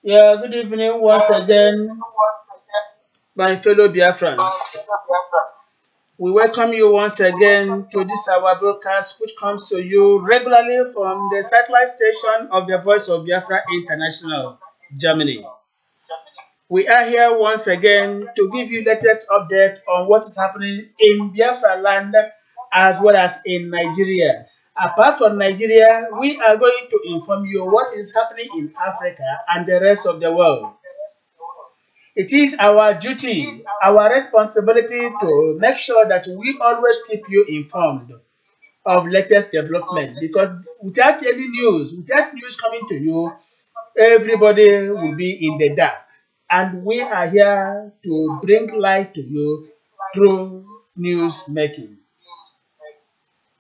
Yeah, good evening once again, my fellow Biafrans. We welcome you once again to this our broadcast, which comes to you regularly from the satellite station of the Voice of Biafra International, Germany. We are here once again to give you latest update on what is happening in Biafra land as well as in Nigeria. Apart from Nigeria, we are going to inform you what is happening in Africa and the rest of the world. It is our duty, our responsibility to make sure that we always keep you informed of latest development, because without any news, without news coming to you, everybody will be in the dark. And we are here to bring light to you through news making.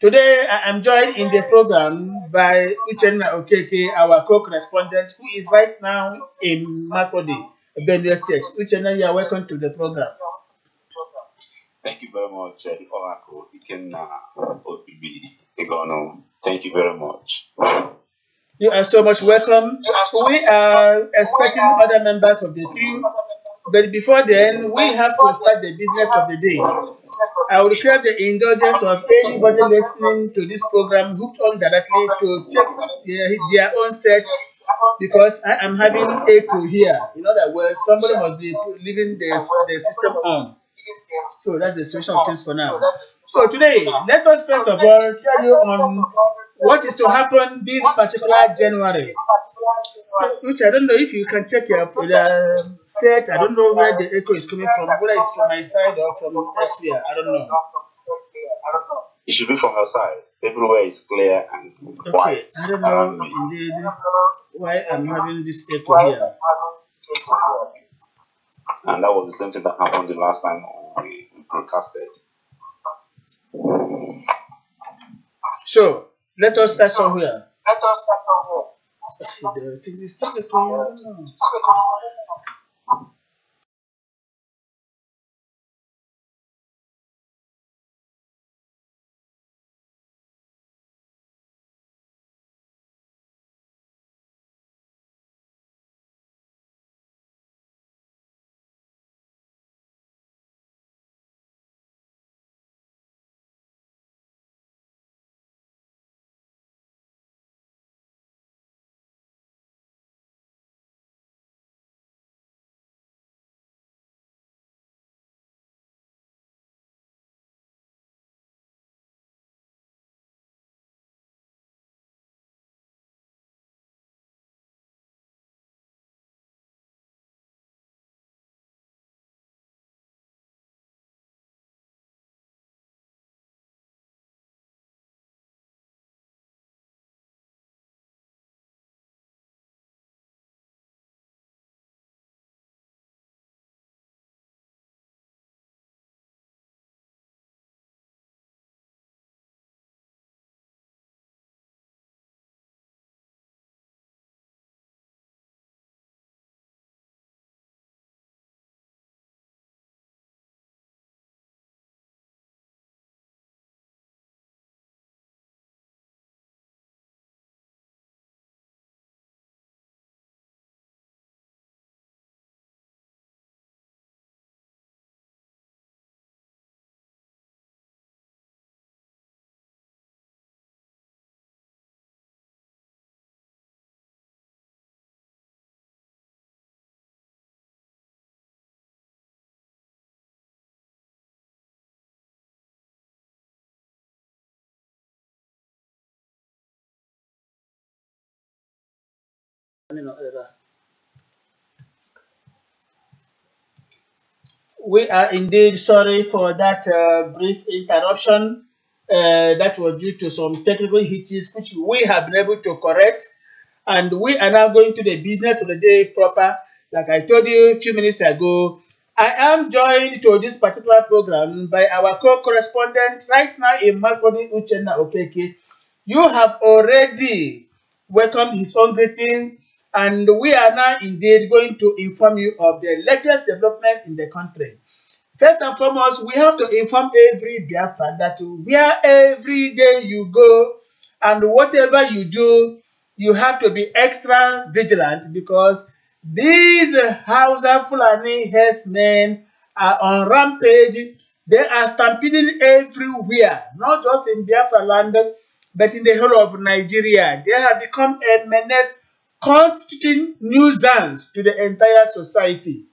Today, I am joined in the program by Uchenna Okeke, our co-correspondent, who is right now in Makurdi, Benue State. Uchenna, you are welcome to the program. Thank you very much, the Oracle. Thank you very much. You are so much welcome. We are expecting other members of the crew, but before then, we have to start the business of the day. I will require the indulgence of anybody listening to this program hooked on directly to check their own set, because I am having echo here. In other words, somebody must be leaving the system on. So that's the situation of things for now. So today, let us first of all tell you on what is to happen this particular January. Which I don't know if you can check your set. I don't know where the echo is coming from, whether it's from my side or from elsewhere. I don't know. It should be from your side. Everywhere is clear and quiet. I don't know indeed why I'm having this echo here. And that was the same thing that happened the last time we broadcasted. So let us start somewhere. We are indeed sorry for that brief interruption. That was due to some technical hitches which we have been able to correct. And we are now going to the business of the day proper. Like I told you a few minutes ago, I am joined to this particular program by our co-correspondent right now in Makurdi, Uchenna Okeke. You have already welcomed his own greetings, and we are now indeed going to inform you of the latest developments in the country. First and foremost, we have to inform every Biafran that where every day you go and whatever you do, you have to be extra vigilant, because these Hausa Fulani herdsmen are on rampage. They are stampeding everywhere, not just in Biafra land, but in the whole of Nigeria. They have become a menace, constituting nuisance to the entire society.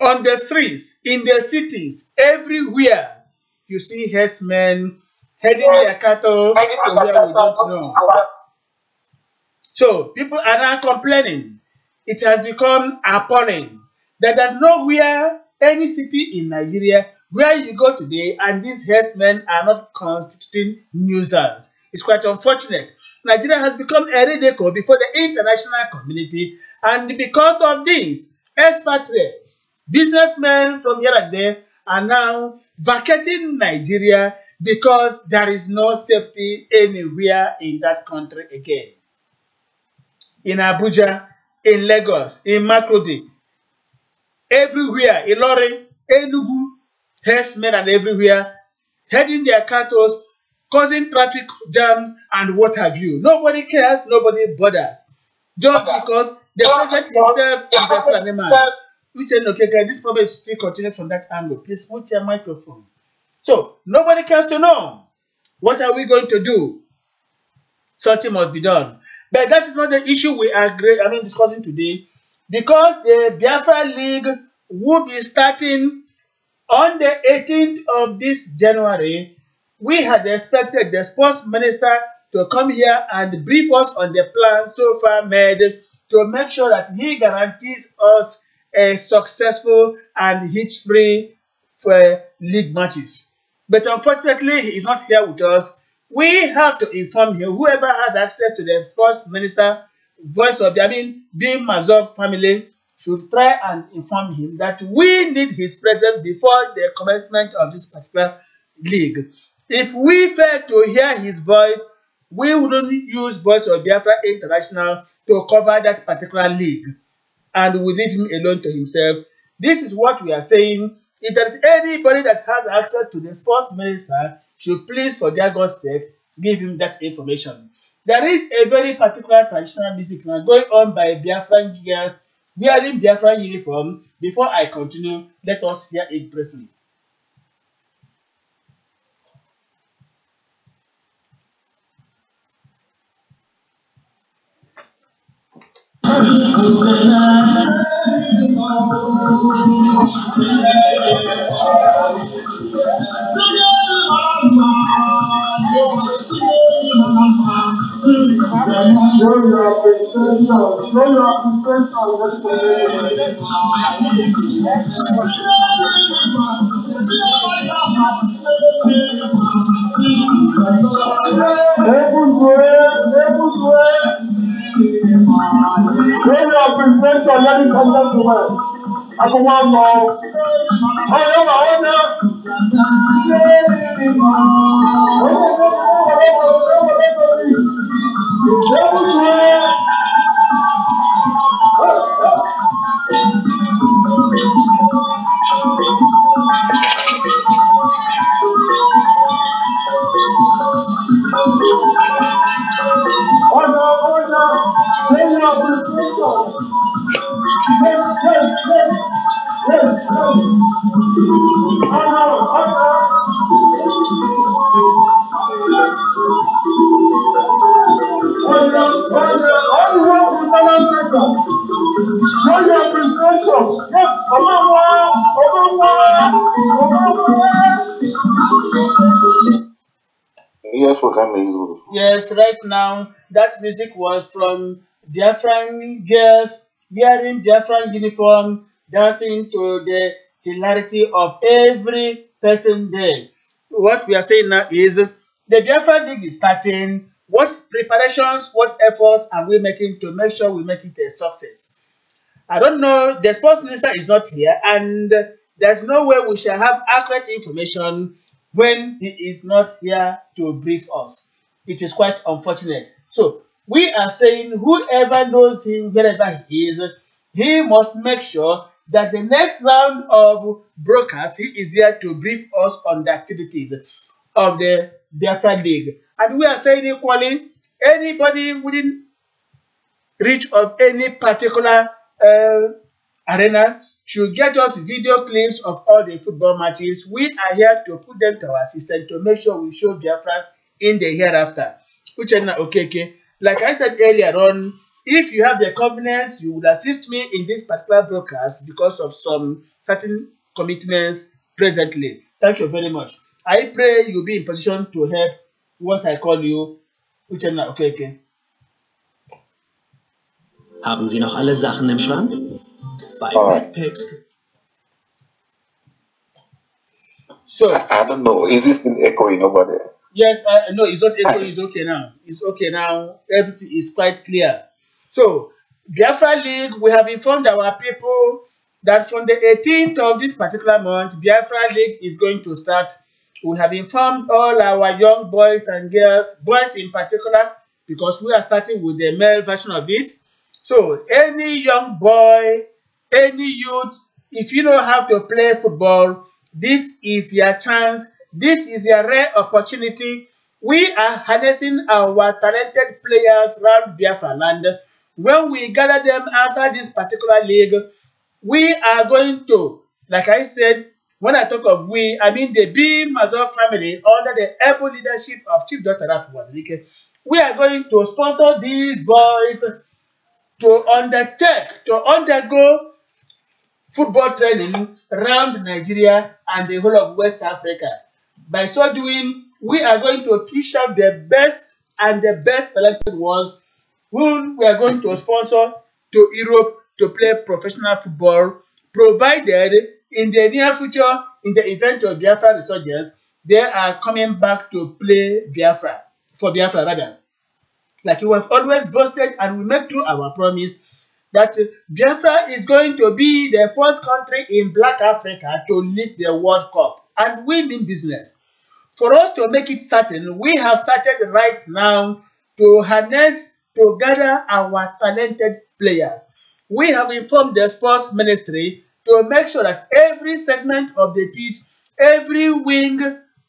On the streets, in the cities, everywhere, you see herdsmen heading their cattle to where we don't know. So people are now complaining. It has become appalling that there's nowhere, any city in Nigeria, where you go today and these herdsmen are not constituting nuisance. It's quite unfortunate. Nigeria has become a ridicule before the international community, and because of this, expatriates, businessmen from here and there are now vacating Nigeria because there is no safety anywhere in that country again. In Abuja, in Lagos, in Makurdi, everywhere, Ilorin, Enugu, herdsmen and everywhere, heading their cattle, causing traffic jams and what have you. Nobody cares, nobody bothers. Just because the president himself is a Fulani man. Which okay, this problem is still continuing from that angle. Please mute your microphone. So nobody cares to know. What are we going to do? Something must be done. But that is not the issue we are discussing today, because the Biafra League will be starting on the 18th of this January. We had expected the sports minister to come here and brief us on the plan so far made to make sure that he guarantees us a successful and hitch-free league matches. But unfortunately, he is not here with us. We have to inform him, whoever has access to the sports minister, voice of the bim-massob family, should try and inform him that we need his presence before the commencement of this particular league. If we fail to hear his voice, we wouldn't use Voice of Biafra International to cover that particular league, and we leave him alone to himself. This is what we are saying. If there is anybody that has access to the sports minister, should please, for their God's sake, give him that information. There is a very particular traditional music now going on by Biafran girls wearing Biafran uniform. Before I continue, let us hear it briefly. Yes, right now that music was from Biafran girls wearing Biafran uniform, dancing to the hilarity of every person there. what we are saying now is the Biafra League is starting. What preparations, what efforts are we making to make sure we make it a success? I don't know. The sports minister is not here, and there's no way we shall have accurate information when he is not here to brief us. It is quite unfortunate. So we are saying whoever knows him, wherever he is, he must make sure that the next round of broadcast he is here to brief us on the activities of the Biafra League. And we are saying equally, anybody within reach of any particular arena should get us video clips of all the football matches. We are here to put them to our system to make sure we show Biafrans in the hereafter. Okay. Like I said earlier on, if you have the confidence, you would assist me in this particular broadcast because of some certain commitments presently. Thank you very much. I pray you'll be in position to help once I call you. Okay. Haben Sie noch alle Sachen im Schrank? Bei Backpacks. So I don't know. Is it still echoing over there? Yes, no, it's not echoing. It's okay now. It's okay now. Everything is quite clear. So, Biafra League, we have informed our people that from the 18th of this particular month, Biafra League is going to start. We have informed all our young boys and girls, boys in particular, because we are starting with the male version of it. So, any young boy, any youth, if you know how to play football, this is your chance. This is a rare opportunity. We are harnessing our talented players around Biafra land. When we gather them after this particular league, we are going to, like I said, when I talk of we, I mean the bim-massob family under the able leadership of Chief Dr. Wazirike. We are going to sponsor these boys to undergo football training around Nigeria and the whole of West Africa. By so doing, we are going to fish out the best and the best talented ones whom we are going to sponsor to Europe to play professional football, provided in the near future, in the event of Biafra resurgence, they are coming back to play Biafra, for Biafra rather. Like we have always boasted and we make through our promise that Biafra is going to be the first country in Black Africa to lift the World Cup. And we mean business. For us to make it certain, we have started right now to harness, to gather our talented players. We have informed the sports ministry to make sure that every segment of the pitch, every wing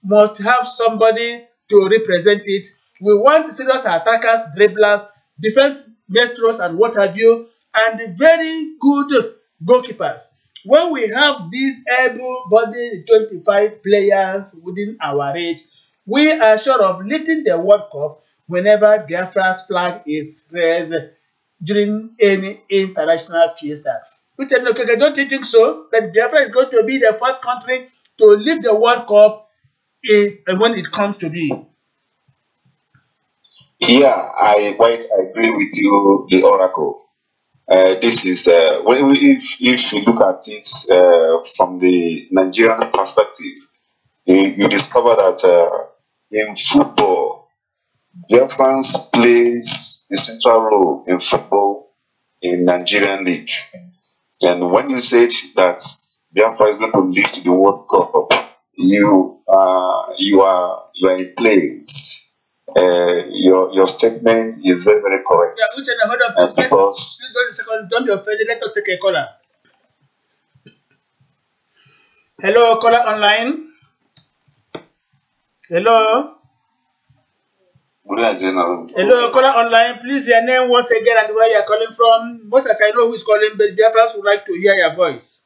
must have somebody to represent it. We want serious attackers, dribblers, defense maestros, and what have you, and very good goalkeepers. When we have these able-bodied 25 players within our reach, we are sure of lifting the World Cup whenever Biafra's flag is raised during any international fiesta. Which don't you think so? That Biafra is going to be the first country to lift the World Cup when it comes to be. Yeah, I quite agree with you, the Oracle. This is if you look at it from the Nigerian perspective, you discover that in football, Biafrans plays the central role in football in Nigerian league. And when you said that Biafra is going to lift the World Cup, you are in place. Your statement is very, very correct. Yeah, Uchenna, hold on, please. Because Please wait a second. Don't be offended. Let us take a caller. Hello, caller online. Hello. Hello, caller online. Please, your name once again and where you are calling from. Much as I know who is calling, but Biafrans would like to hear your voice.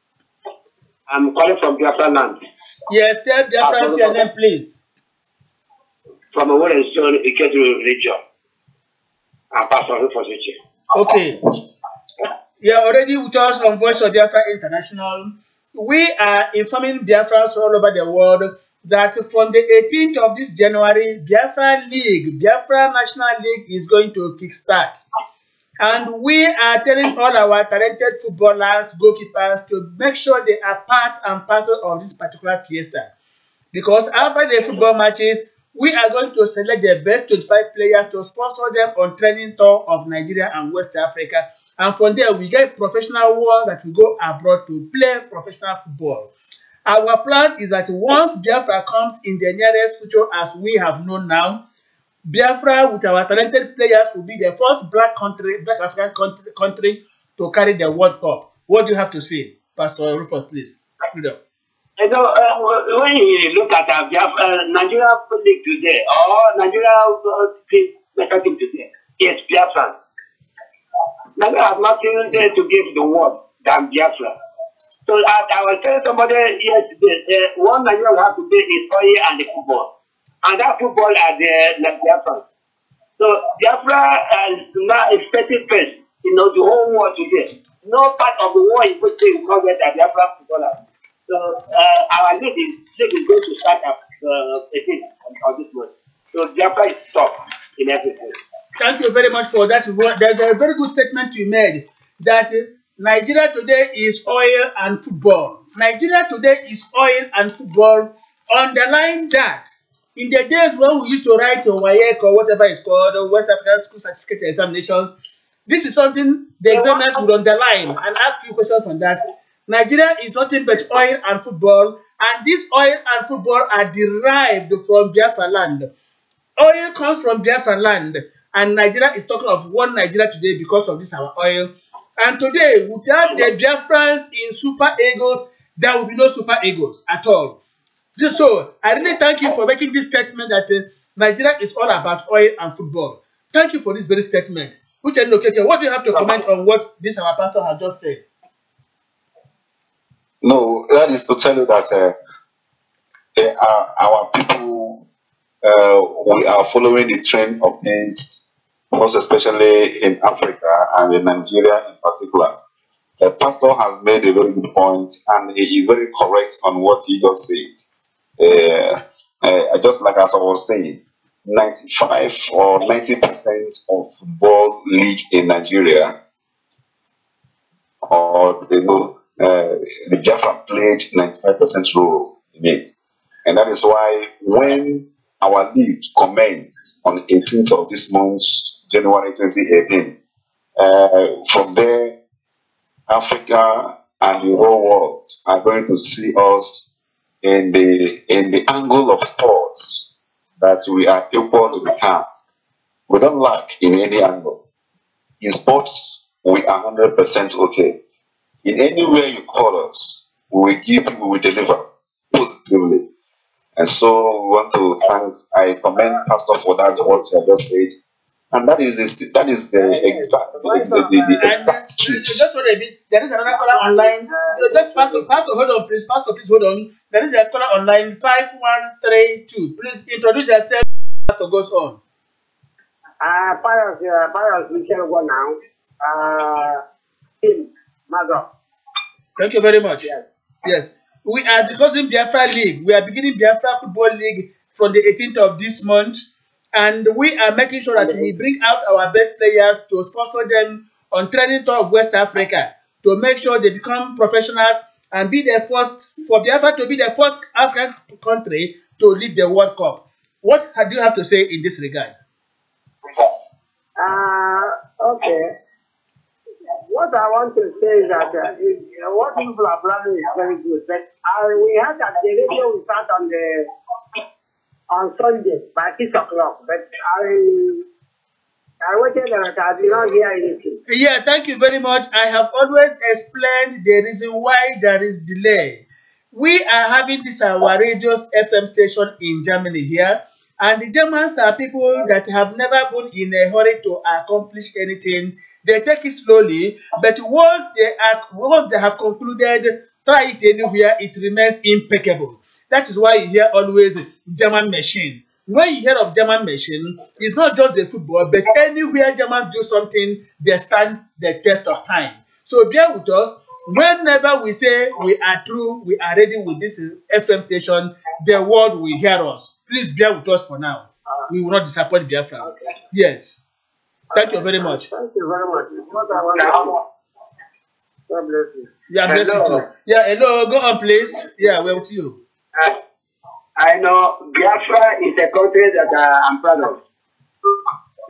I'm calling from Biafra land. Yes, tell Biafrans your name, please. From a Western Iketu region. I'm Pastor for Okay. You are already with us on Voice of Biafra International. We are informing Biafrans all over the world that from the 18th of this January, Biafra League, Biafra National League is going to kickstart. And we are telling all our talented footballers, goalkeepers to make sure they are part and parcel of this particular fiesta. Because after the football matches, we are going to select the best 25 players to sponsor them on training tour of Nigeria and West Africa. And from there, we get professional ones that will go abroad to play professional football. Our plan is that once Biafra comes in the nearest future, as we have known now, Biafra with our talented players will be the first black African country to carry the World Cup. What do you have to say, Pastor Rufus, please? Freedom. You know, when you look at Nigeria league today, or Nigeria team today, it's Biafra. Nigeria has nothing to give the world than Biafra. So I was telling somebody yesterday, one Nigeria we have today is oil and the football. And that football are the Biafra. So Biafra is now expected first, you know, the whole world today. No part of the world is going to not get a Biafra footballer. So our league is going to start up again on this month. So Biafra is top in everything. Thank you very much for that. There's a very good statement you made that Nigeria today is oil and football. Nigeria today is oil and football. Underline that. In the days when we used to write WAEC or whatever it's called, West African School Certificate Examinations, this is something the examiners would underline and ask you questions on that. Nigeria is nothing but oil and football, and this oil and football are derived from Biafra land. Oil comes from Biafra land, and Nigeria is talking of one Nigeria today because of this our oil. And today, without the Biafrans in Super Eagles, there will be no Super Eagles at all. So, I really thank you for making this statement that Nigeria is all about oil and football. Thank you for this very statement. What do you have to comment on what this our pastor has just said? No, that is to tell you that our people, we are following the trend of things, most especially in Africa and in Nigeria in particular. The pastor has made a very good point, and he is very correct on what he just said. Just like as I was saying, 95 or 90% of football league in Nigeria, or the Biafra played 95% role in it. And that is why when our league commenced on 18th of this month, January 2018, from there, Africa and the whole world are going to see us in the angle of sports that we are equal to the task. We don't lack in any angle. In sports, we are 100% okay. In any way you call us, we will give you, we will deliver positively. And so we want to thank, I commend Pastor for that, what he just said. And that is the exact truth. Just hold a bit. There is another caller online. Just Pastor, hold on, please. Pastor, please hold on. There is a caller online, 5132. Please introduce yourself. Pastor goes on. Pius, we can go now. Bim-massob. Thank you very much. Yes. We are discussing Biafra League. We are beginning Biafra Football League from the 18th of this month. And we are making sure that we bring out our best players to sponsor them on training tour of West Africa to make sure they become professionals and be the first, for Biafra to be the first African country to lead the World Cup. What do you have to say in this regard? Okay. What I want to say is that what people are planning is very good. But we had that the radio will start on Sunday by 6 o'clock. But I waited and I did not hear anything. Yeah, thank you very much. I have always explained the reason why there is delay. We are having this our radio's FM station in Germany here. And the Germans are people that have never been in a hurry to accomplish anything. They take it slowly, but once they have concluded, try it anywhere, it remains impeccable. That is why you hear always German machine. When you hear of German machine, it's not just the football, but anywhere Germans do something, they stand the test of time. So bear with us. Whenever we say we are through, we are ready with this FM station, the world will hear us. Please bear with us for now. We will not disappoint Biafrans. Okay. Yes. Thank you very much. Thank you very much. God bless you. Yeah, bless you too. Yeah, hello. Go on, please. Yeah, we're with you. I know Biafra is a country that I'm proud of.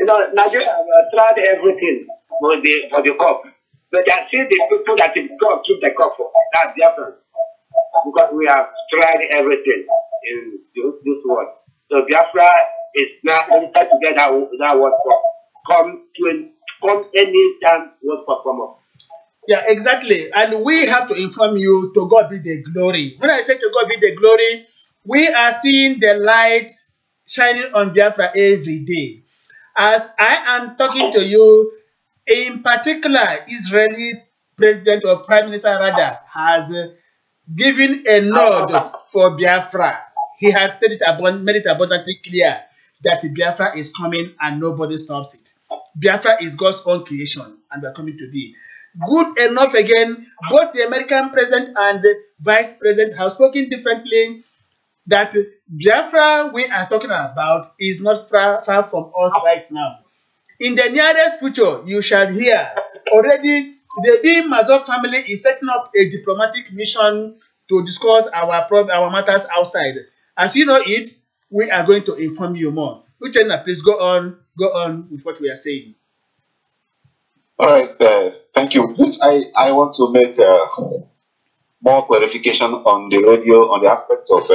You know, Nigeria have tried everything for the cup. But I see the people that took the cup for. That's Biafra. Because we have tried everything in this world. So Biafra is now entered together with that World Cup. Come any time World Cup come up. Yeah, exactly. And we have to inform you, to God be the glory. When I say to God be the glory, we are seeing the light shining on Biafra every day. As I am talking to you, in particular, Israeli president or prime minister rather has given a nod for Biafra. He has said made it abundantly clear that Biafra is coming and nobody stops it. Biafra is God's own creation and we are coming to be. Good enough again, both the American president and the vice president have spoken differently that Biafra we are talking about is not far from us right now. In the nearest future, you shall hear already the bim-massob family is setting up a diplomatic mission to discuss our matters outside. As you know it, we are going to inform you more. Uchenna, please go on with what we are saying. All right, thank you. Please, I want to make more clarification on the radio, on the aspect of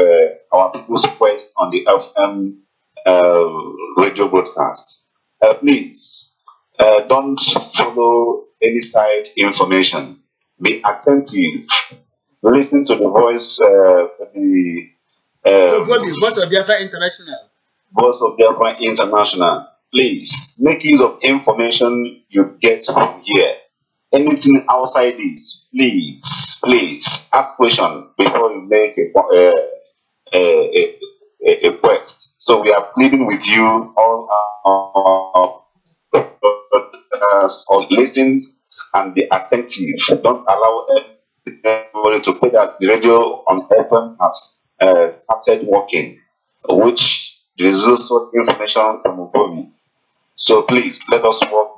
our people's quest on the FM radio broadcast. Please, don't follow any side information. Be attentive. Listen to the voice, the Voice of Biafra International. Voice of Biafra International. Please, make use of information you get from here. Anything outside this, please ask question before you make a quest. So we are pleading with you all or listen and be attentive. Don't allow anybody to play that the radio on FM has started working, which there is also information from vobi. So please let us work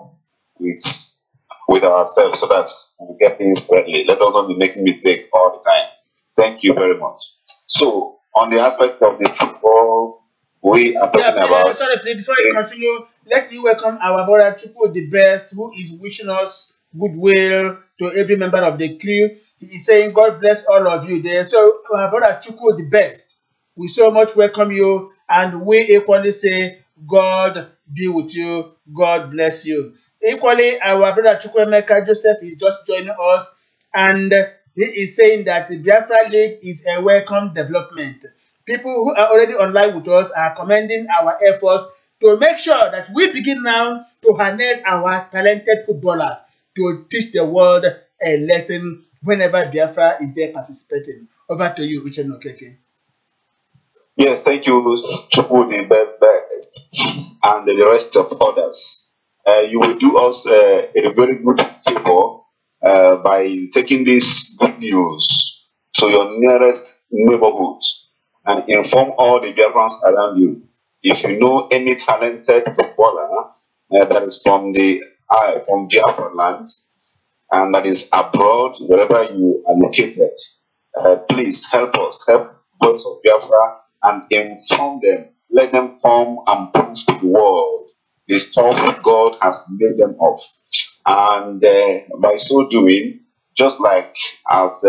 with ourselves so that we get things correctly. Let us not be making mistakes all the time. Thank you very much. So on the aspect of the football, we are talking about. Sorry, please, before you continue, let me welcome our brother Chukwu the Best, who is wishing us goodwill to every member of the crew. He is saying, God bless all of you there. So, our brother Chukwu the Best, we so much welcome you, and we equally say, God be with you, God bless you. Equally, our brother Chukwuemeka Joseph is just joining us, and he is saying that the Biafra League is a welcome development. People who are already online with us are commending our efforts to make sure that we begin now to harness our talented footballers to teach the world a lesson whenever Biafra is there participating. Over to you, Richard Nokeke. Yes, thank you, Chukwu the Best, and the rest of others. You will do us a very good favor by taking this good news to your nearest neighborhood and inform all the Biafrans around you. If you know any talented footballer that is from Biafra land and that is abroad, wherever you are located, please help us, help Voice of Biafra and inform them. Let them come and prove to the world the stuff God has made them of. And by so doing, just like as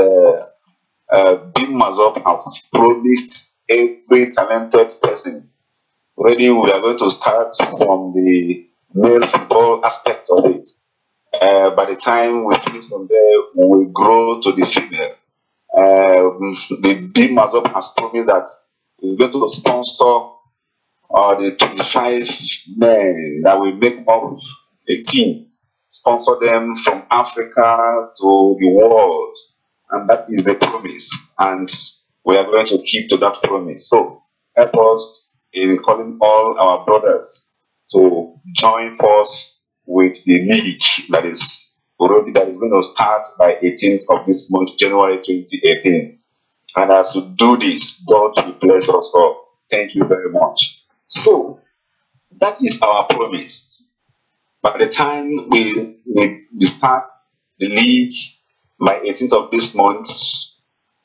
bim-massob has promised every talented person, already we are going to start from the male football aspect of it. By the time we finish from there, we will grow to the female. The bim-massob has promised that he's going to sponsor the 25 men that will make up a team, sponsor them from Africa to the world, and that is the promise, and we are going to keep to that promise. So help us in calling all our brothers to join force with the league that is going to start by 18th of this month, January 2018. And as we do this, God will bless us all. Thank you very much. So that is our promise. By the time we start the league by 18th of this month,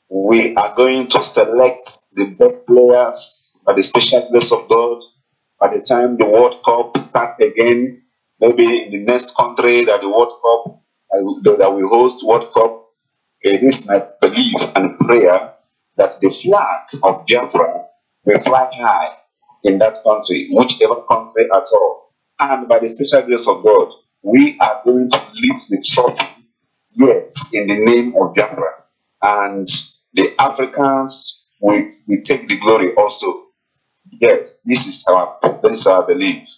we are going to select the best players by the special grace of God. By the time the World Cup starts again, maybe in the next country that the World Cup that we host World Cup, it is my belief and prayer that the flag of Biafra will fly high in that country, whichever country at all. And by the special grace of God, we are going to lift the trophy, yes, in the name of Biafra. And the Africans will take the glory also. Yes, this is our belief.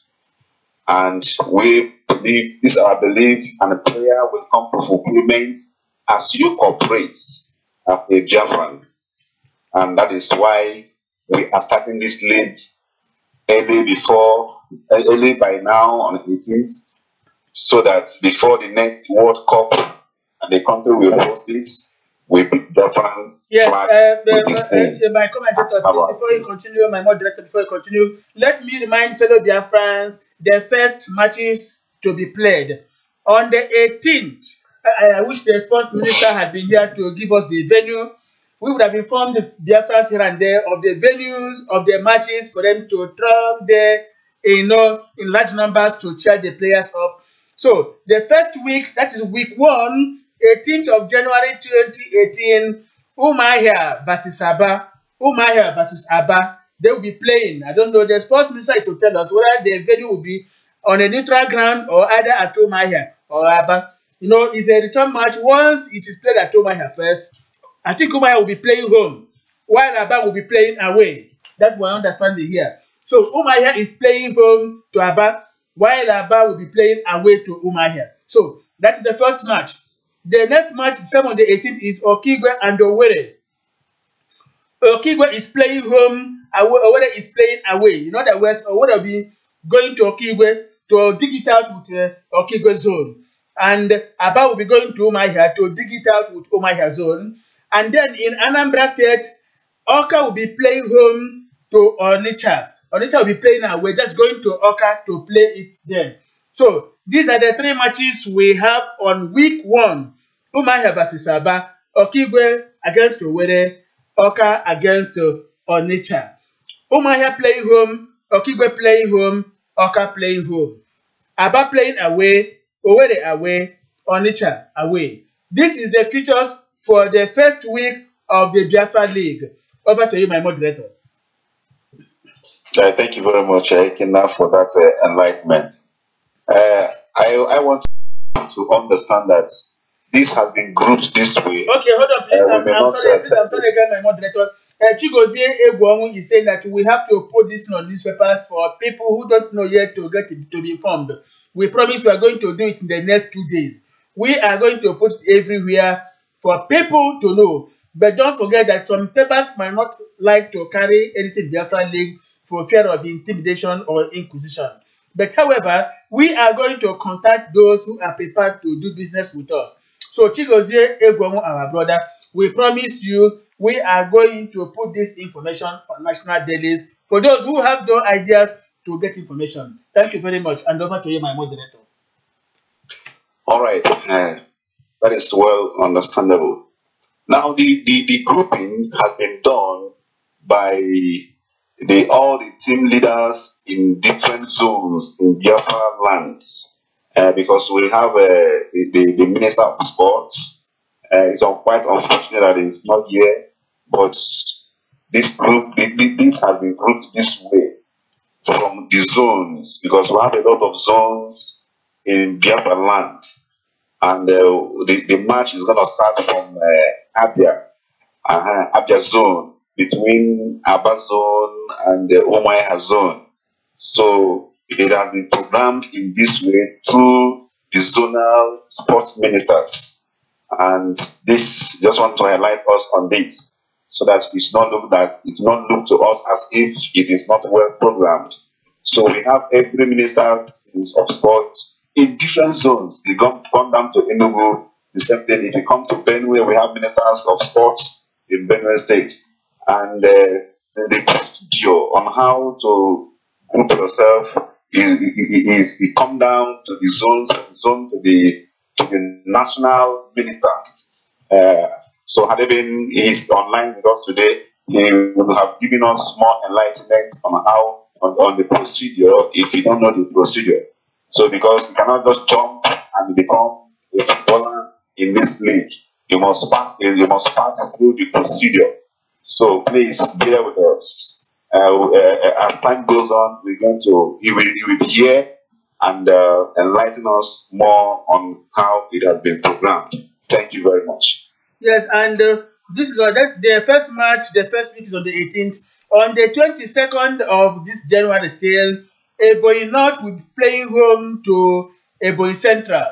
And we believe this is our belief, and prayer will come to fulfillment as you cooperate as a Biafran. And that is why we are starting this league early by now on the 18th, so that before the next World Cup and the country will host it, will be Biafran flag with this name. My commentator, before you continue, my moderator, before you continue, let me remind fellow Biafrans the first matches to be played on the 18th. I wish the sports minister had been here to give us the venue. We would have informed the Biafrans here and there of the venues of the matches for them to travel there, in large numbers to cheer the players up. So the first week, that is week 1, 18th of January 2018, Umuahia versus Aba. Umuahia versus Aba. They will be playing. I don't know. The sports minister is to tell us whether the venue will be on a neutral ground or either at Umuahia or Aba. It's a return match. Once it is played at Umuahia first, I think Umuahia will be playing home, while Aba will be playing away. That's my understanding here. So Umuahia is playing home to Aba, while Aba will be playing away to Umuahia. So that is the first match. The next match, on the 18th, is Okigwe and Owerri. Okigwe is playing home, Owerri is playing away. In other words, Owerri will be going to Okigwe to dig it out with Okigwe zone. And Aba will be going to Umuahia to dig it out with Umuahia zone. And then in Anambra State, Awka will be playing home to Onitsha. Onitsha will be playing away, just going to Awka to play it there. So these are the 3 matches we have on week 1. Umuahia versus Aba, Okigwe against Owerri, Awka against Onitsha. Umuahia playing home, Okigwe playing home, Awka playing home. Aba playing away, Owerri away, Onitsha away. This is the features for the first week of the Biafra League. Over to you, my moderator. Thank you very much, Ekina, for that enlightenment. I want to understand that this has been grouped this way. Okay, hold on, please. I'm sorry again, my moderator. Chigozie Egwonwu is saying that we have to put this on newspapers for people who don't know yet to be informed. We promise we are going to do it in the next 2 days. We are going to put it everywhere for people to know. But don't forget that some papers might not like to carry anything Biafra League for fear of intimidation or inquisition. But however, we are going to contact those who are prepared to do business with us. So Chigozie Egwonwu, our brother, we promise you we are going to put this information on national dailies for those who have no ideas to get information. Thank you very much. And over to you, my moderator. All right. That is well understandable. Now, the grouping has been done by all the team leaders in different zones in Biafra lands, because we have the Minister of Sports. It's quite unfortunate that it's not here, but this group, this has been grouped this way from the zones, because we have a lot of zones in Biafra land. And the match is going to start from Abia zone, between Aba zone and the Umuahia zone. So it has been programmed in this way through the zonal sports ministers. And this, just want to highlight us on this, so that it not look to us as if it is not well programmed. So we have every ministers of sports in different zones. They come down to Enugu, the same thing. If you come to Benue, we have ministers of sports in Benue State. And the procedure on how to group yourself is come down to the zone to the national minister. So had he been is online with us today, he would have given us more enlightenment on how on the procedure if you don't know the procedure. So because you cannot just jump and become a footballer in this league, you must pass through the procedure. So please bear with us. As time goes on, he will be here and enlighten us more on how it has been programmed. Thank you very much. Yes, and this is the first match. The first week is on the 18th. On the 22nd of this January still, Ebonyi North will be playing home to Ebonyi Central.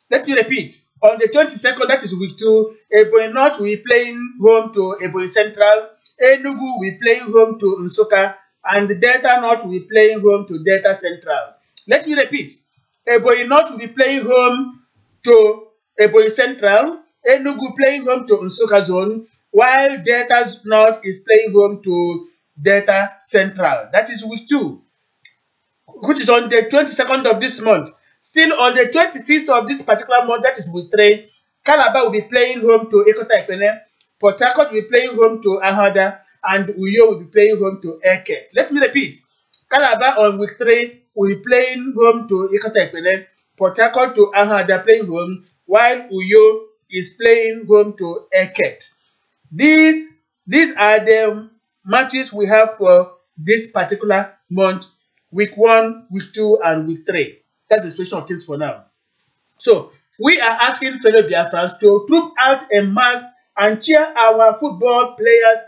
Let me repeat. On the 22nd, that is week 2, Ebonyi North will be playing home to Ebonyi Central. Enugu will be playing home to Nsukka, and Delta North will be playing home to Delta Central. Let me repeat. Ebonyi North will be playing home to Ebonyi Central. Enugu playing home to Nsukka Zone, while Delta North is playing home to Delta Central. That is week 2, which is on the 22nd of this month. Still on the 26th of this particular month, that is week 3, Calabar will be playing home to Ekota Ekpene, Port Harcourt will be playing home to Ahada, and Uyo will be playing home to Eke. Let me repeat. Calabar on week 3 will be playing home to Ekota Ekpene, Port Harcourt to Ahada playing home, while Uyo is playing home to Eket. These are the matches we have for this particular month, week 1, week 2, and week 3. That's the situation of things for now. So we are asking fellow Biafrans to troop out en masse and cheer our football players,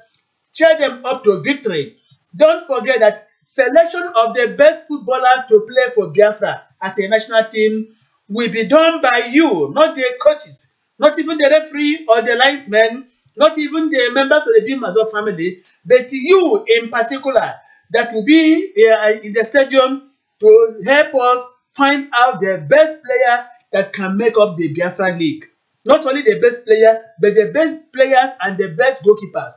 cheer them up to victory. Don't forget that selection of the best footballers to play for Biafra as a national team will be done by you, not the coaches, not even the referee or the linesmen, not even the members of the bim-massob family, but you in particular that will be in the stadium to help us find out the best player that can make up the Biafra League. Not only the best player, but the best players and the best goalkeepers.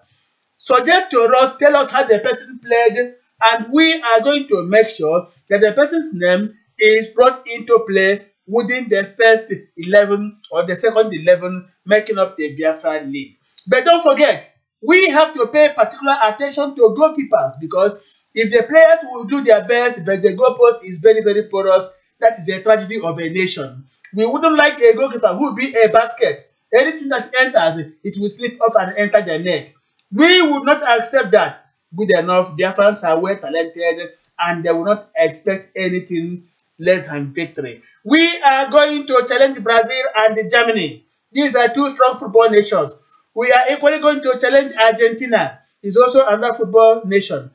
Suggest to us, tell us how the person played, and we are going to make sure that the person's name is brought into play within the first 11 or the second 11 making up the Biafra League. But don't forget, we have to pay particular attention to goalkeepers, because if the players will do their best but the goalpost is very, very porous, that is the tragedy of a nation. We wouldn't like a goalkeeper who will be a basket. Anything that enters, it will slip off and enter the net. We would not accept that. Good enough, Biafrans are well talented and they will not expect anything less than victory. We are going to challenge Brazil and Germany. These are two strong football nations. We are equally going to challenge Argentina. It's also another football nation.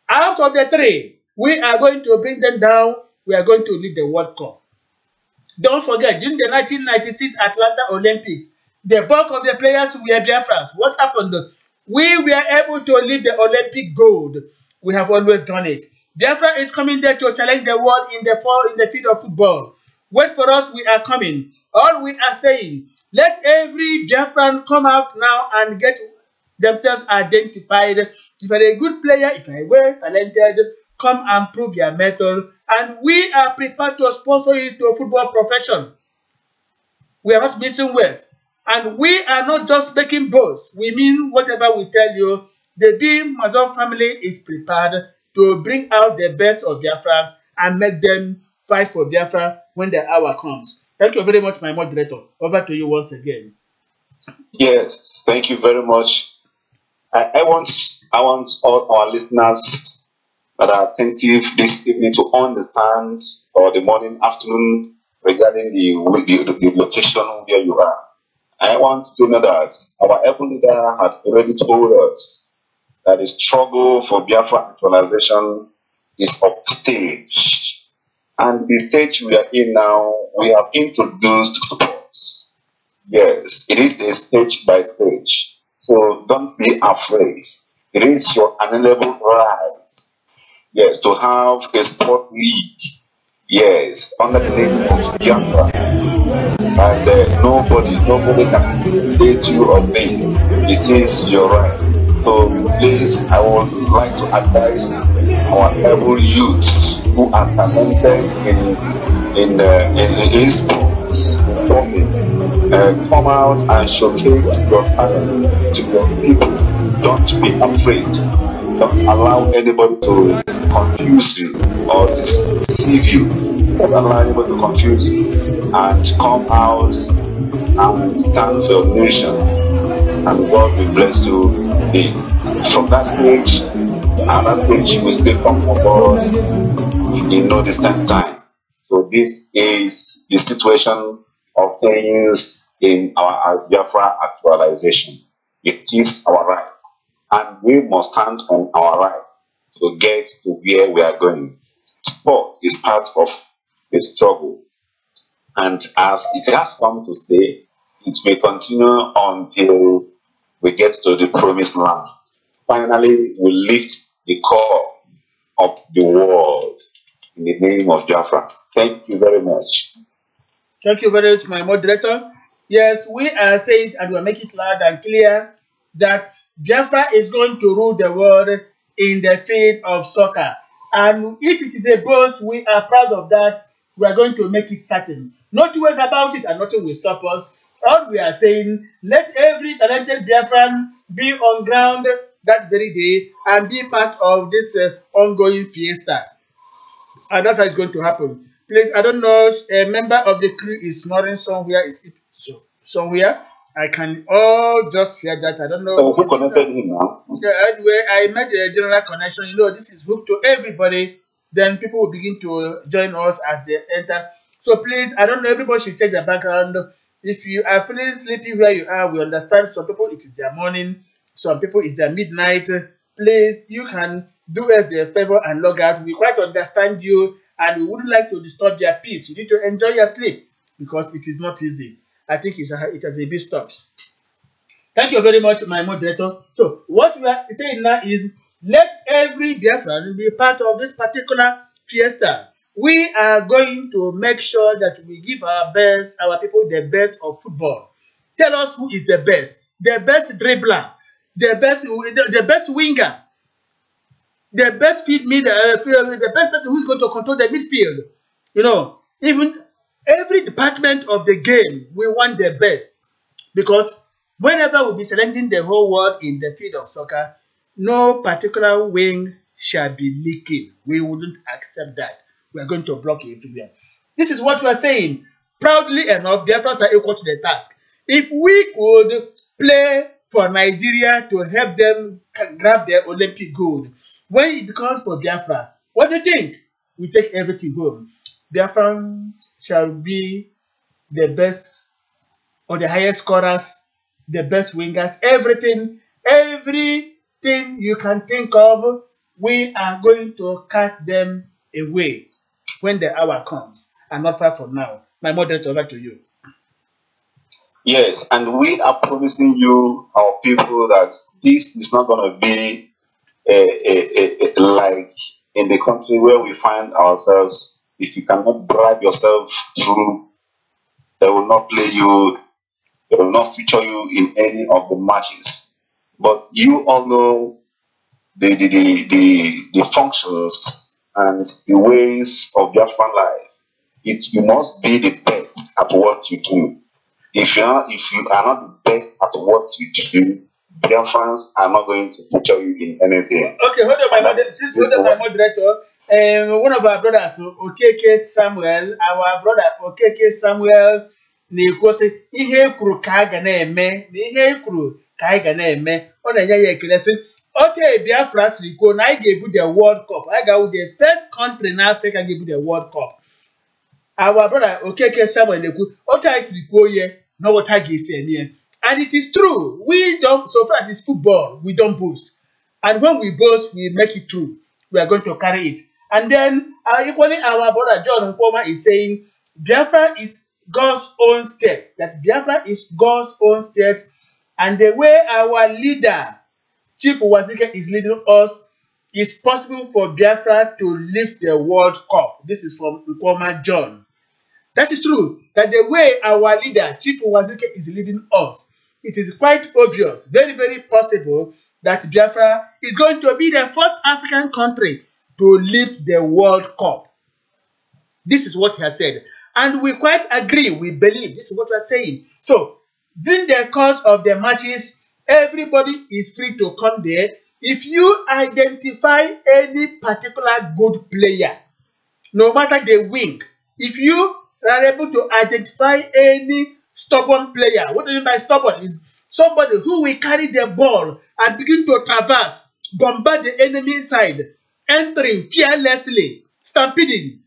Out of the three, we are going to bring them down. We are going to lead the World Cup. Don't forget, during the 1996 Atlanta Olympics, the bulk of the players were Biafrans. What happened? We were able to lead the Olympic gold. We have always done it. Biafra is coming there to challenge the world in the field of football. Wait for us, we are coming. All we are saying, let every Biafran come out now and get themselves identified. If you're a good player, if you're well talented, come and prove your mettle. And we are prepared to sponsor you to a football profession. We are not missing words. And we are not just making boasts. We mean whatever we tell you. The bim-massob family is prepared to bring out the best of Biafrans and make them fight for Biafra when the hour comes. Thank you very much, my moderator. Over to you once again. Yes, thank you very much. I want all our listeners that are attentive this evening to understand, or the morning, afternoon, regarding the location where you are. I want to know that our able leader had already told us that the struggle for Biafra actualization is off stage. And the stage we are in now, we have introduced sports. Yes, it is a stage by stage. So don't be afraid. It is your unalienable right, yes, to have a sport league, yes, under the name of Biafra. And nobody can date you or me. It is your right. So please, I would like to advise our able youths who are talented in sports, in sporting. come out and showcase your talent to your people. Don't be afraid. Don't allow anybody to confuse you or deceive you. Don't allow anybody to confuse you. And come out and stand for your nation. And God will bless you indeed. From that stage, another stage will still come for God in no distant time. So this is the situation of things in our Biafra actualization. It is our right, and we must stand on our right to get to where we are going. Sport is part of the struggle, and as it has come to stay, it may continue until we get to the promised land. Finally, we lift the core of the world in the name of Biafra. Thank you very much. Thank you very much, my moderator. Yes, we are saying and we are making it loud and clear that Biafra is going to rule the world in the field of soccer. And if it is a boast, we are proud of that. We are going to make it certain. No two ways about it, and nothing will stop us. All we are saying, let every talented Biafran be on ground that very day and be part of this ongoing fiesta. And that's how it's going to happen. Please, I don't know, a member of the crew is snoring somewhere. Is it so somewhere? I can all just hear that. I don't know. Oh, who connected him now? Anyway, I made a general connection. You know, this is hooked to everybody. Then people will begin to join us as they enter. So please, I don't know, everybody should check the background. If you are feeling sleepy where you are, we understand. Some people it is their morning, some people it's their midnight. Please, you can do us a favor and log out. We quite understand you, and we wouldn't like to disturb your peace. You need to enjoy your sleep because it is not easy. I think it has a bit stops. Thank you very much, my moderator. So what we are saying now is let every Biafran be part of this particular fiesta. We are going to make sure that we give our people the best of football. Tell us who is the best dribbler, the best winger, the best the best person who is going to control the midfield. You know, even every department of the game, we want the best. Because whenever we'll be challenging the whole world in the field of soccer, no particular wing shall be leaking. We wouldn't accept that. We are going to block it everywhere. This is what we are saying. Proudly enough, Biafrans are equal to the task. If we could play for Nigeria to help them grab their Olympic gold, when it comes for Biafra, what do you think? We take everything home. Biafrans shall be the best or the highest scorers, the best wingers, everything you can think of, we are going to cut them away when the hour comes, and not far from now. My moderator, back to you. Yes, and we are promising you, our people, that this is not going to be like in the country where we find ourselves. If you cannot bribe yourself through, they will not play you, they will not feature you in any of the matches. But you all know the functions and the ways of Biafran life. You must be the best at what you do. If you are not the best at what you do, Biafrans are not going to feature you in anything. Okay, hold on, my moderator. One of our brothers, Okeke Samuel, na-ekwu sị ihe ekwuru ka a ga na-eme na ihe ekwuru ka anyị ga na-eme. Ọ na-enye ya ekele sị oke Biafra siri kwuo na anyị ga-ebu the World Cup. Anyị ga-awụ the first country in Africa ga-ebu the World Cup. Our brother Okeke Samuel na-ekwu oke anyị siri kwuo ihe na what ha ga-esi eme ya. And it is true. We don't, so far as it's football, we don't boast. And when we boast, we make it true. We are going to carry it. And then equally our brother John Nkoma is saying Biafra is God's own state. That Biafra is God's own state. And the way our leader, Chief Wazika, is leading us, it's possible for Biafra to lift the World Cup. This is from Nkoma John. That is true. That the way our leader, Chief Wazika, is leading us, it is quite obvious, very, very possible that Biafra is going to be the first African country to lift the World Cup. This is what he has said. And we quite agree, we believe, this is what we're saying. So, during the course of the matches, everybody is free to come there. If you identify any particular good player, no matter the wing, if you are able to identify any stubborn player, what do you mean by stubborn? Is somebody who will carry the ball and begin to traverse, bombard the enemy side, entering fearlessly, stampeding,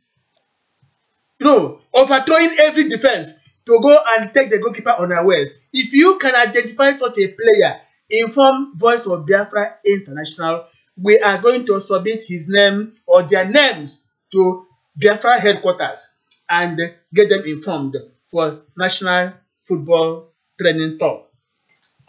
overthrowing every defense to go and take the goalkeeper unawares. If you can identify such a player, inform Voice of Biafra International. We are going to submit his name or their names to Biafra headquarters and get them informed for National Football Training Tour.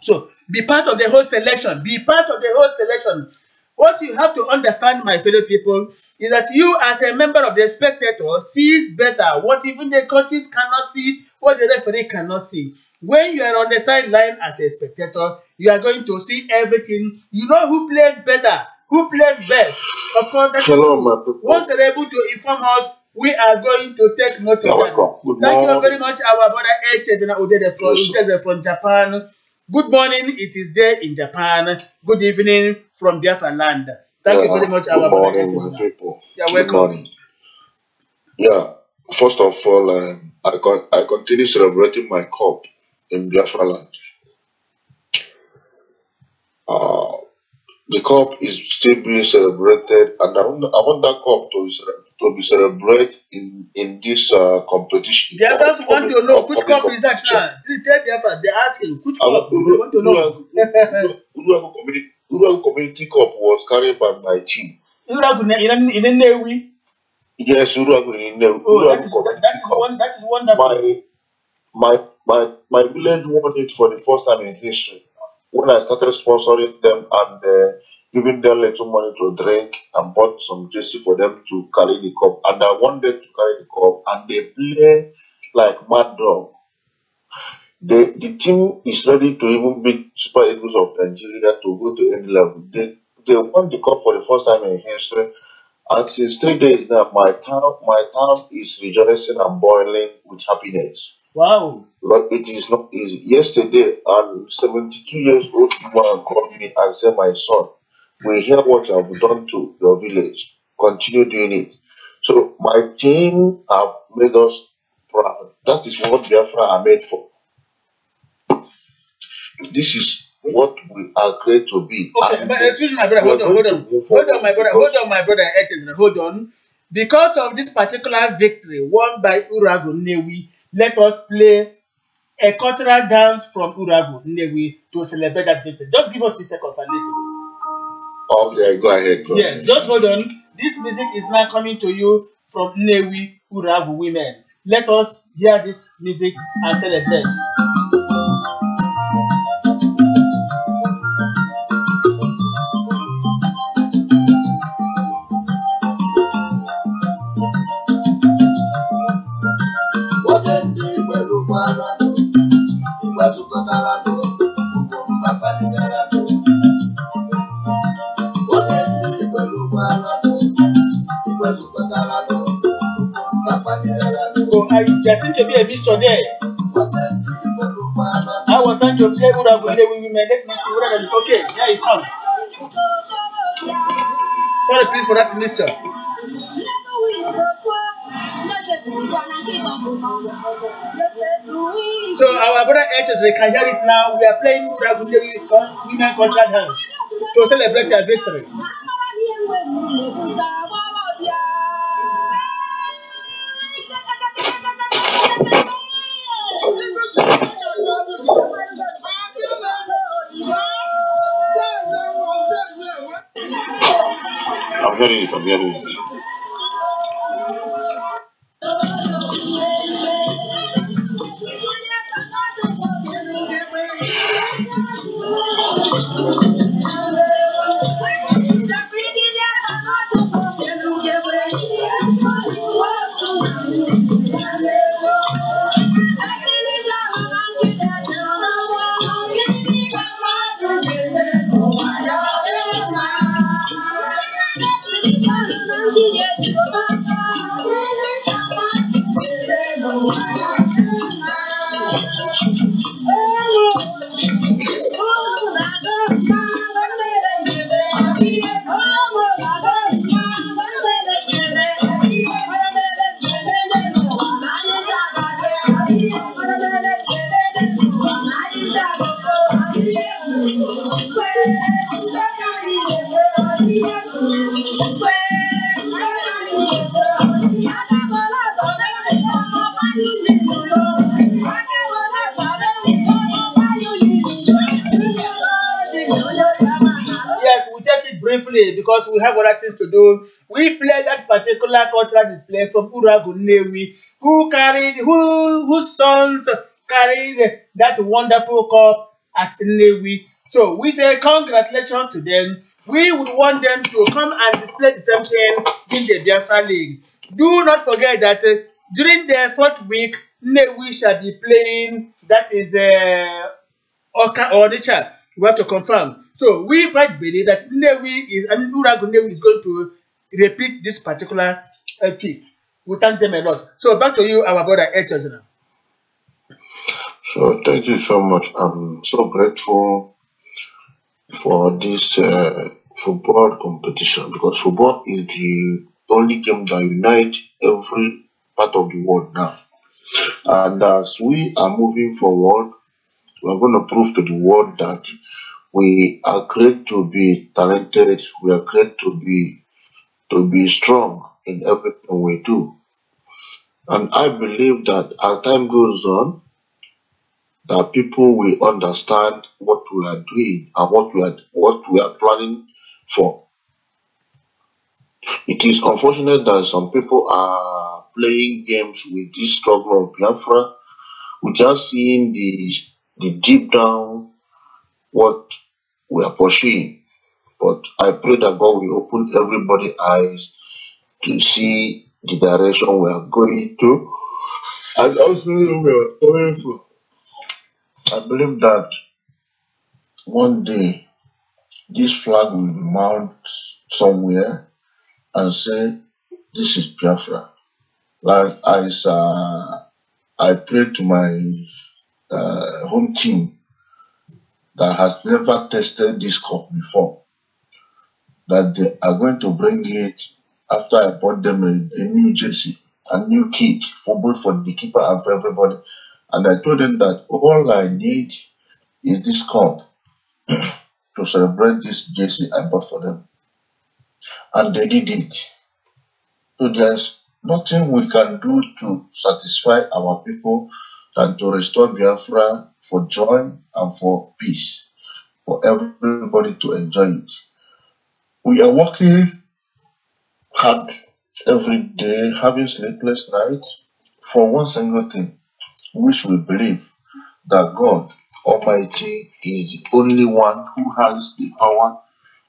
So be part of the whole selection. Be part of the whole selection. What you have to understand, my fellow people, is that you as a member of the spectator sees better what even the coaches cannot see, what the referee cannot see. When you are on the sideline as a spectator, you are going to see everything. You know who plays better, who plays best. Of course, that's true. Once they're able to inform us, we are going to take note of that. Thank you very much, our brother Echezena from Japan. Good morning, it is there in Japan. Good evening from Biafra land. Thank you very much, our brother. Good morning, my people. You're welcome. Morning. Yeah, first of all, I continue celebrating my cup in Biafra land. The cup is still being celebrated, and I want that cup to be celebrated in this competition. Biafrans want to know which cup is that now. Please tell Biafra, they're asking which cup. They want to know. Uragu Community Cup was carried by my team. Uragu in Nnewi. Yes, Uragu in Nnewi. That is wonderful. My village won it for the first time in history. When I started sponsoring them and giving them little money to drink and bought some jersey for them to carry the cup, and I want them to carry the cup, and they play like mad dog. The team is ready to even beat Super Eagles of Nigeria to go to any level. They won the cup for the first time in history, and since 3 days now, my town is rejoicing and boiling with happiness. Wow! But it is not easy. Yesterday, a 72 years old woman called me and said, "My son, we hear what you have done to your village. Continue doing it." So my team have made us proud. That is what Biafra are made for. This is what we are great to be. Okay, but excuse me, my brother. Hold on, my brother. Hold on. Because of this particular victory won by Uragu Nnewi, let us play a cultural dance from Uragu Nnewi to celebrate that victory. Just give us 3 seconds and listen. Okay, go ahead. Yes, just hold on. This music is now coming to you from Nnewi Uragu women. Let us hear this music and celebrate. There seems to be a mixture there. I was trying to play Uragu Nnewi women. Let me see whether it's okay. There it comes. Sorry, please, for that mixture. So our brother HS, they can hear it now. We are playing Uragu Nnewi women cultural dance to celebrate their victory. I'm hearing it. Yes, we take it briefly because we have other things to do. We played that particular cultural display from Uragunewi, whose sons carried that wonderful cup at Newi. So we say congratulations to them. We would want them to come and display the same thing in the Biafra League. Do not forget that during the fourth week, Newi shall be playing. That is or nature. We have to confirm. So we quite believe that Uragu Newi is going to repeat this particular feat. We thank them a lot. So back to you, our brother Echezina. So thank you so much. I'm so grateful for this football competition, because football is the only game that unites every part of the world now. And as we are moving forward, we are going to prove to the world that we are created to be talented. We are created to be strong in everything we do. And I believe that as time goes on, that people will understand what we are doing and what we are planning for. It is unfortunate that some people are playing games with this struggle of Biafra without seeing the deep down what we are pursuing. But I pray that God will open everybody's eyes to see the direction we are going to and also where we are going for. I believe that one day this flag will be mounted somewhere and say, "This is Biafra." Like as I pray to my home team that has never tested this cup before, that they are going to bring it after I bought them a new jersey, a new kit for both for the keeper and for everybody. And I told them that all I need is this cup to celebrate this jersey I bought for them. And they did it. So there's nothing we can do to satisfy our people than to restore Biafra for joy and for peace, for everybody to enjoy it. We are working hard every day, having sleepless nights for one single thing, which we believe that God Almighty is the only one who has the power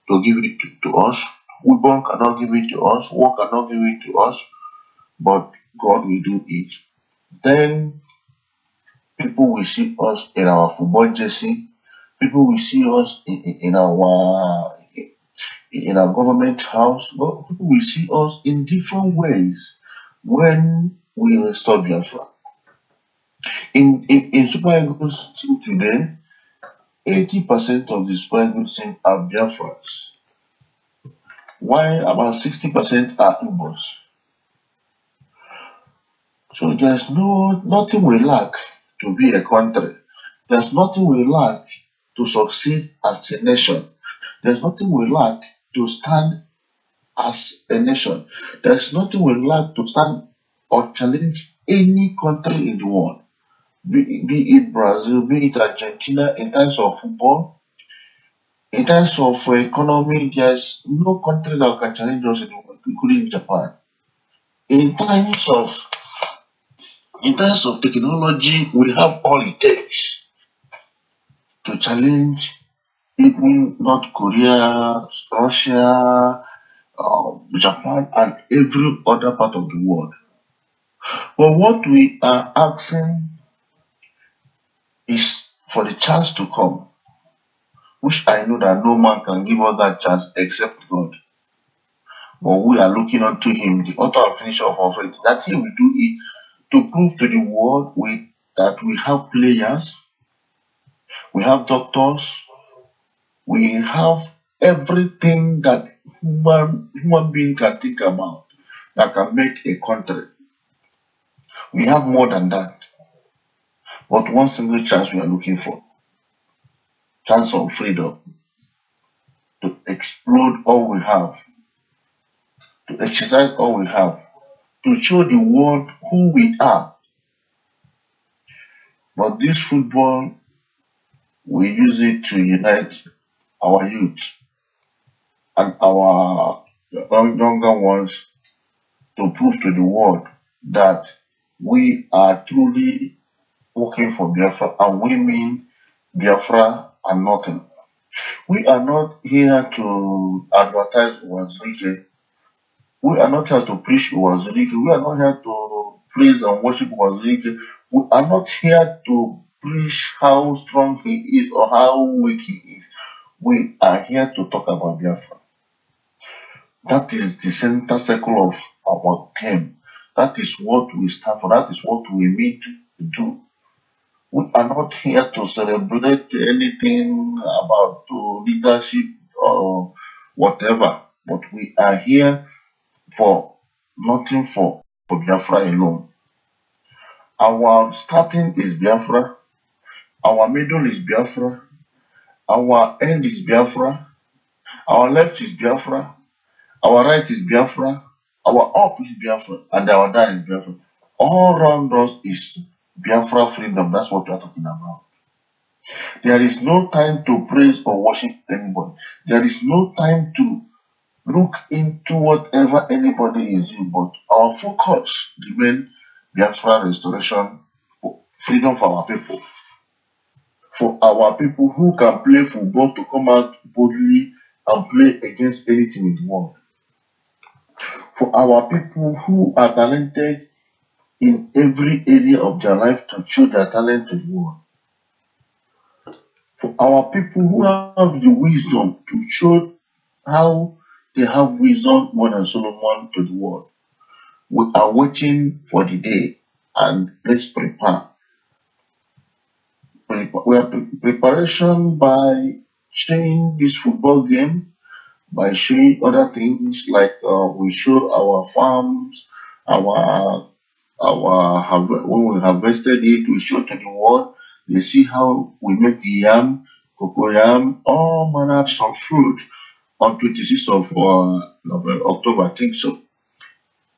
to give it to us. Weapon cannot give it to us, war cannot give it to us, but God will do it. Then people will see us in our football jersey, people will see us in our government house, but people will see us in different ways when we restore Biafra. In Super Eagles team today, 80% of the Super Eagles team are Biafrans, while about 60% are Igbos. So there's nothing we lack to be a country. There's nothing we lack to succeed as a nation. There's nothing we lack to stand as a nation. There's nothing we lack to stand or challenge any country in the world. Be it Brazil, be it Argentina, in terms of football, in terms of economy, there's no country that can challenge us in the world, including Japan. In terms of technology, we have all it takes to challenge even North Korea, Russia, Japan, and every other part of the world. But what we are asking is for the chance to come, which I know that no man can give us that chance except God. But we are looking unto Him, the author and finisher of our faith, that He will do it to prove to the world with that we have players, we have doctors, we have everything that human being can think about that can make a country. We have more than that. But one single chance we are looking for. Chance of freedom. To explode all we have. To exercise all we have. To show the world who we are. But this football, we use it to unite our youth and our younger ones to prove to the world that we are truly working for Biafra and we mean Biafra and nothing. We are not here to advertise Wazirike. We are not here to preach Wazirike. We are not here to praise and worship Wazirike. We are not here to preach how strong he is or how weak he is. We are here to talk about Biafra. That is the center circle of our game. That is what we stand for. That is what we mean to do. We are not here to celebrate anything about leadership or whatever, but we are here for nothing for Biafra alone. Our starting is Biafra, our middle is Biafra, our end is Biafra, our left is Biafra, our right is Biafra, our up is Biafra, and our down is Biafra. All around us is Biafra freedom. That's what we are talking about. There is no time to praise or worship anybody. There is no time to look into whatever anybody is doing, but our focus remains Biafra restoration, freedom for our people. For our people who can play football to come out boldly and play against anything in the world. For our people who are talented in every area of their life to show their talent to the world. For our people who have the wisdom to show how they have wisdom more than Solomon to the world. We are waiting for the day and let's prepare. We are preparation by showing this football game, by showing other things like we show our farms, when we harvested it, we show to the world. They see how we make the yam, cocoyam, all manner of fruit on 26th of October, I think so.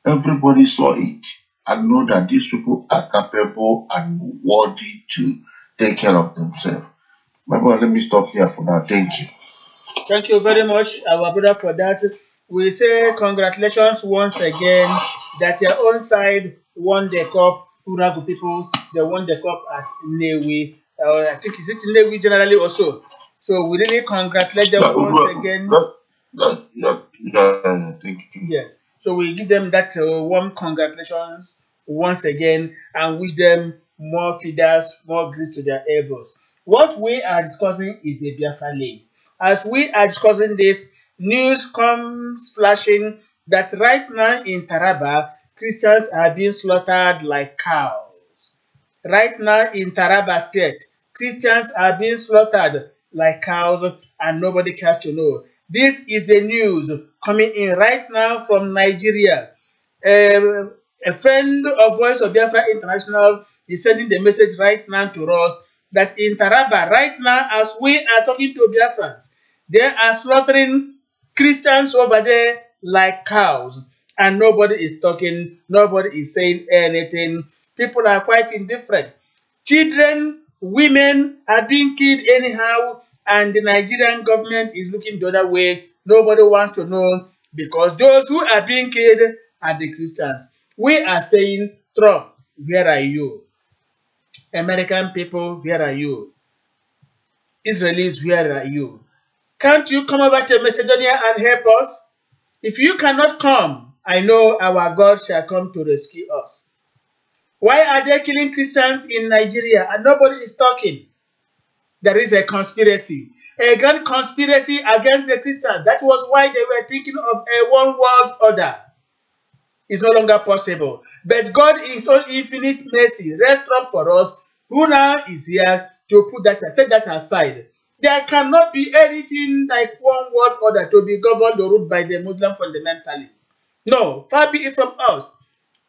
Everybody saw it and know that these people are capable and worthy to take care of themselves. My brother, let me stop here for now. Thank you. Thank you very much, our brother, for that. We say congratulations once again that your own side won the cup. Uragu people, they won the cup at Newi. I think is it Newi generally also. So we really congratulate them once again. Thank you. Yes. So we give them that warm congratulations once again and wish them more feeders, more grease to their elbows. What we are discussing is the Biafra lane. As we are discussing this, news comes flashing that right now in Taraba, Christians are being slaughtered like cows. Right now in Taraba State, Christians are being slaughtered like cows and nobody cares to know. This is the news coming in right now from Nigeria. A friend of Voice of Biafra International is sending the message right now to us that in Taraba, right now, as we are talking to Biafrans, they are slaughtering Christians over there like cows. And nobody is talking, nobody is saying anything. People are quite indifferent. Children, women are being killed anyhow, and the Nigerian government is looking the other way. Nobody wants to know because those who are being killed are the Christians. We are saying, Trump, where are you? American people, where are you? Israelis, where are you? Can't you come over to Macedonia and help us? If you cannot come, I know our God shall come to rescue us. Why are they killing Christians in Nigeria and nobody is talking? There is a conspiracy, a grand conspiracy against the Christians. That was why they were thinking of a one world order. It's no longer possible. But God in His own infinite mercy rests Trump for us who now is here to put that, set that aside. There cannot be anything like one world order to be governed or ruled by the Muslim fundamentalists. No, far be it from us.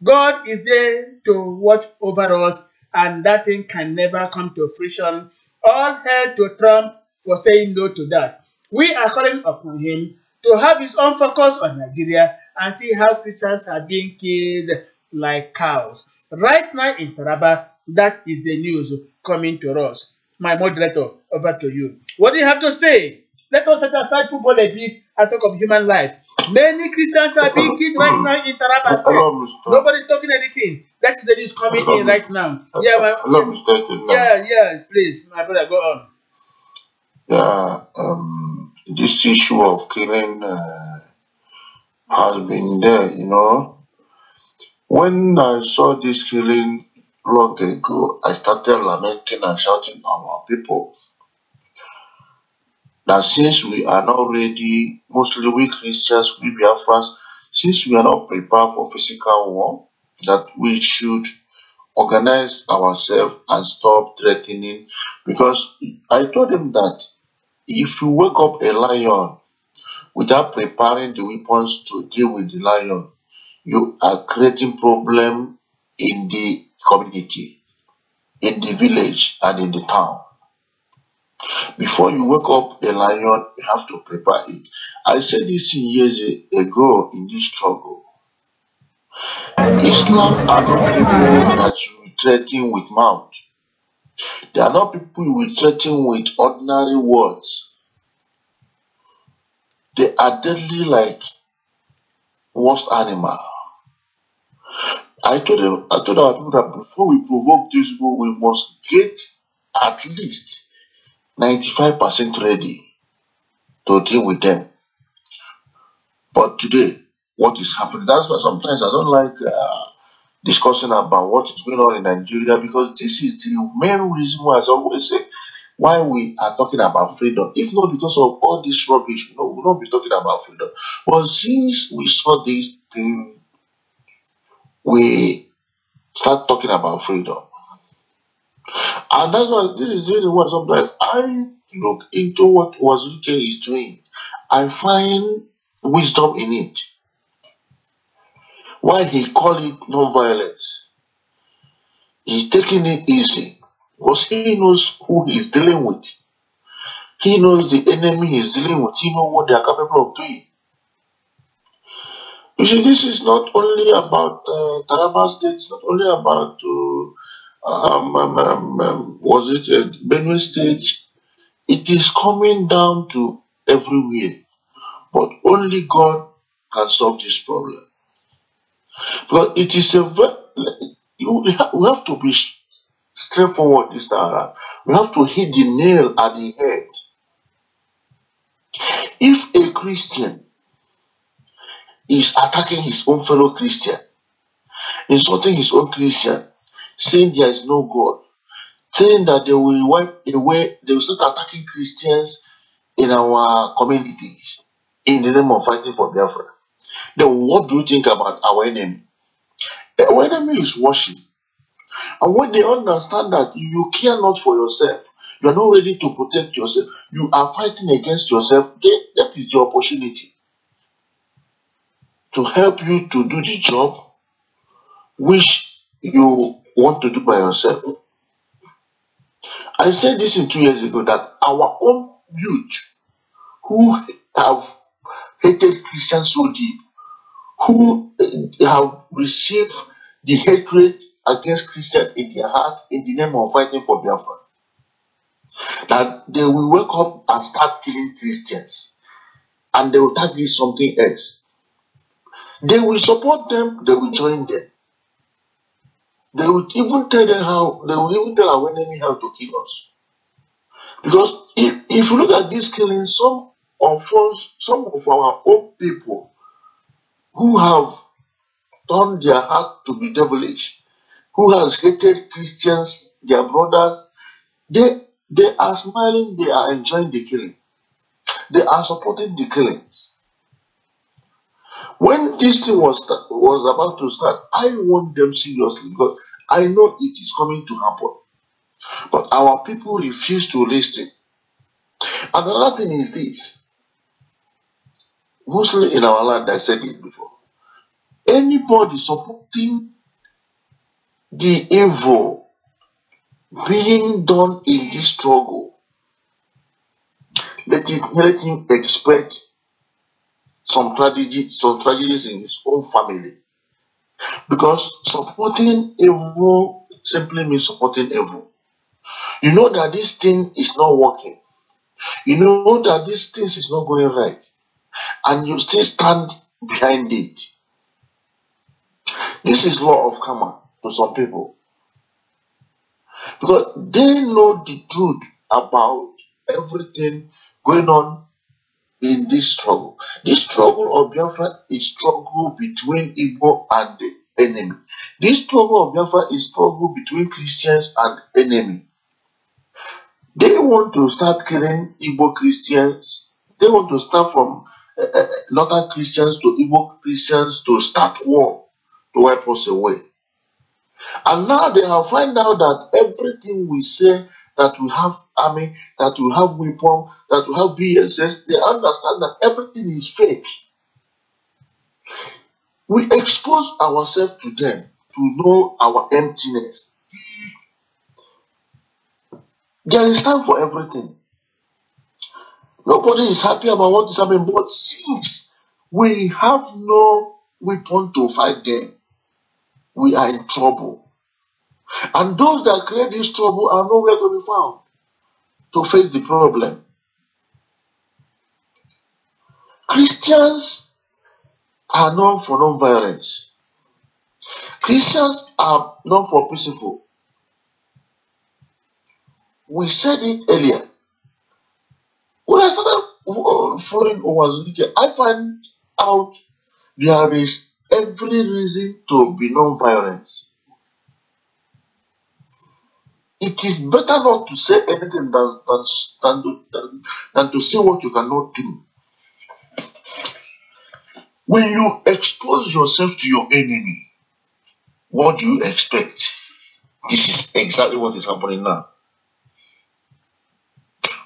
God is there to watch over us, and that thing can never come to fruition. All hail to Trump for saying no to that. We are calling upon him to have his own focus on Nigeria and see how Christians are being killed like cows. Right now in Taraba, that is the news coming to us. My moderator, over to you. What do you have to say? Let us set aside football a bit and talk of human life. Many Christians are being killed right now in Taraba State. Nobody's talking anything. That is the news coming in right now. Yeah, please, my brother, go on. Yeah, this issue of killing has been there, you know. When I saw this killing long ago, I started lamenting and shouting at our people that since we are not ready, mostly we Christians, we Biafrans, since we are not prepared for physical war, that we should organize ourselves and stop threatening. Because I told them that if you wake up a lion without preparing the weapons to deal with the lion, you are creating problem in the community, in the village, and in the town. Before you wake up a lion, you have to prepare it. I said this years ago in this struggle. Islam are not people that you will threaten with mouth. They are not people you will threaten with ordinary words. They are deadly like worst animal. I told our people that before we provoke this bull, we must get at least 95% ready to deal with them. But today, what is happening? That's why sometimes I don't like discussing about what is going on in Nigeria, because this is the main reason why I always say why we are talking about freedom. If not because of all this rubbish, we will not be talking about freedom. But since we saw this thing, we start talking about freedom. And that's why this is the reason why sometimes I look into what Wazirike is doing. I find wisdom in it. Why he call it non-violence? He's taking it easy because he knows who he's dealing with. He knows the enemy he's dealing with. He knows what they are capable of doing. You see, this is not only about Taraba State. It's not only about Benue State. It is coming down to everywhere. But only God can solve this problem. But it is we have to be straightforward this time around. We have to hit the nail at the head. If a Christian is attacking his own fellow Christian, insulting his own Christian, saying there is no God, saying that they will wipe away, they will start attacking Christians in our communities in the name of fighting for Biafra, then what do you think about our enemy? Our enemy is worship. And when they understand that you care not for yourself, you are not ready to protect yourself, you are fighting against yourself, that is the opportunity to help you to do the job which you want to do by yourself. I said this 2 years ago that our own youth who have hated Christians so deep, who have received the hatred against Christians in their hearts in the name of fighting for Biafra, that they will wake up and start killing Christians and they will target something else. They will support them, they will join them. They will even tell them they will even tell our enemy how to kill us. Because if you look at this killing, some of our own people who have turned their heart to be devilish, who has hated Christians, their brothers, they are smiling, they are enjoying the killing. They are supporting the killings. When this thing was about to start, I warned them seriously because I know it is coming to happen. But our people refuse to listen. And another thing is this, mostly in our land, I said it before, anybody supporting the evil being done in this struggle, let him expect some tragedies in his own family. Because supporting evil simply means supporting evil. You know that this thing is not working. You know that this thing is not going right. And you still stand behind it. This is law of karma to some people. Because they know the truth about everything going on in this struggle. This struggle of Biafra is struggle between Igbo and the enemy. This struggle of Biafra is struggle between Christians and enemy. They want to start killing Igbo Christians. They want to start from northern Christians to Igbo Christians to start war to wipe us away. And now they have found out that everything we say, that we have army, that we have weapon, that we have BSS, they understand that everything is fake. We expose ourselves to them to know our emptiness. There is time for everything. Nobody is happy about what is happening, but since we have no weapon to fight them, we are in trouble. And those that create this trouble are nowhere to be found to face the problem. Christians are known for non-violence. Christians are known for peaceful. We said it earlier. When I started following Owazunike, I find out there is every reason to be non-violence. It is better not to say anything than to say what you cannot do. When you expose yourself to your enemy, what do you expect? This is exactly what is happening now.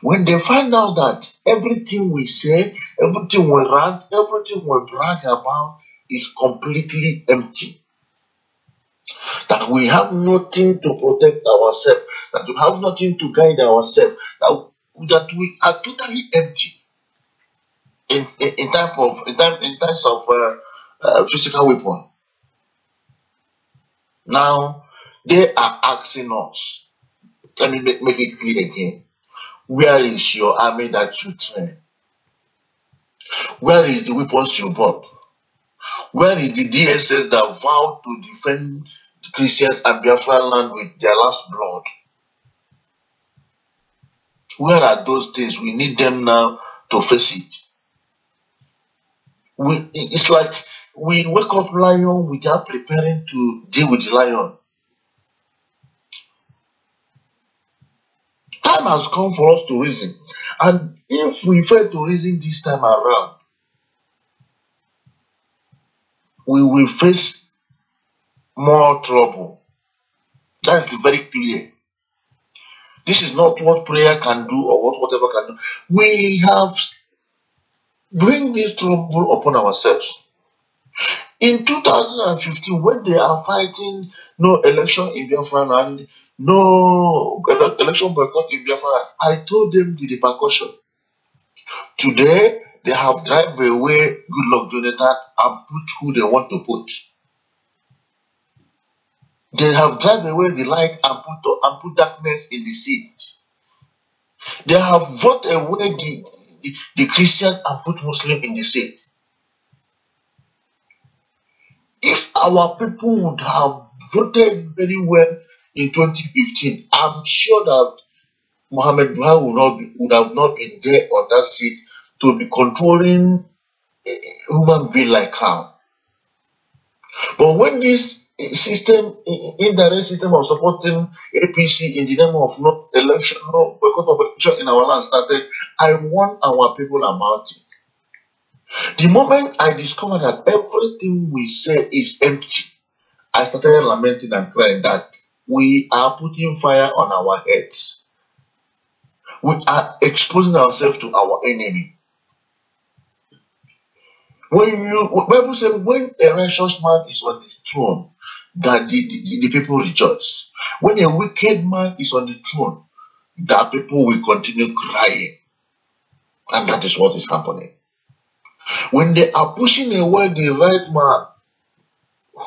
When they find out that everything we say, everything we rant, everything we brag about is completely empty, that we have nothing to protect ourselves, that we have nothing to guide ourselves, that we are totally empty in terms of physical weapon. Now they are asking us, let me make it clear again. Where is your army that you train? Where is the weapons you bought? Where is the DSS that vowed to defend the Christians and Biafra land with their last blood? Where are those things? We need them now to face it. It's like we wake up lion without preparing to deal with the lion. Time has come for us to reason. And if we fail to reason this time around, we will face more trouble. That's very clear. This is not what prayer can do or what whatever can do. We have bring this trouble upon ourselves. In 2015, when they are fighting no election in Biafra land, no election boycott in Biafra land, I told them the repercussion. Today, they have drive away Goodluck Jonathan and put who they want to put. They have drive away the light and put darkness in the seat. They have voted away the Christian and put Muslim in the seat. If our people would have voted very well in 2015, I'm sure that Mohammed Buhari would have not been there on that seat to be controlling a human being like her. But when this system, indirect system of supporting APC in the name of no election, no boycott of election in our land started, I warned our people about it. The moment I discovered that everything we say is empty, I started lamenting and crying that we are putting fire on our heads. We are exposing ourselves to our enemy. Bible says, when a righteous man is on his throne, that the people rejoice. When a wicked man is on the throne, that people will continue crying. And that is what is happening. When they are pushing away the right man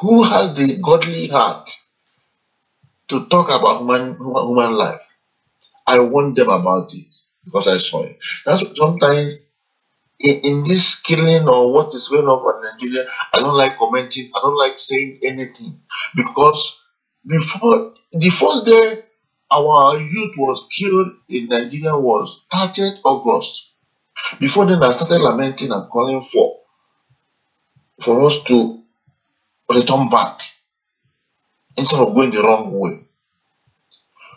who has the godly heart to talk about human life, I warn them about it because I saw it. That's what sometimes in this killing or what is going on in Nigeria, I don't like commenting, I don't like saying anything, because before the first day our youth was killed in Nigeria was 30th August. Before then, I started lamenting and calling for us to return back instead of going the wrong way.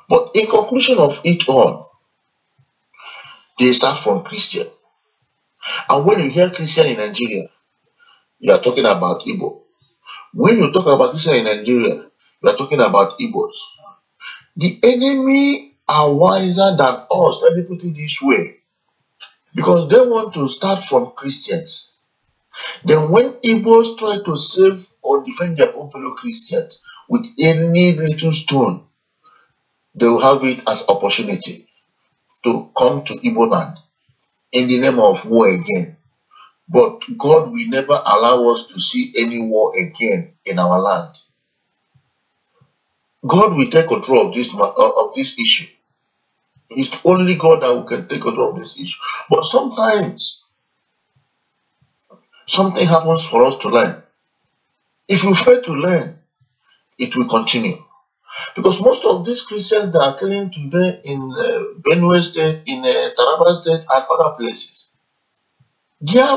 But in conclusion of it all, they start from Christian. And when you hear Christian in Nigeria, you are talking about Igbo. When you talk about Christian in Nigeria, you are talking about Igbos. The enemy are wiser than us, let me put it this way, because they want to start from Christians. Then when Igbos try to save or defend their own fellow Christians with any little stone, they will have it as opportunity to come to Igbo land in the name of war again. But God will never allow us to see any war again in our land. God will take control of this issue. It's only God that can take control of this issue. But sometimes something happens for us to learn. If we fail to learn, it will continue. Because most of these Christians that are killing today in Benue State, in Taraba State, and other places, their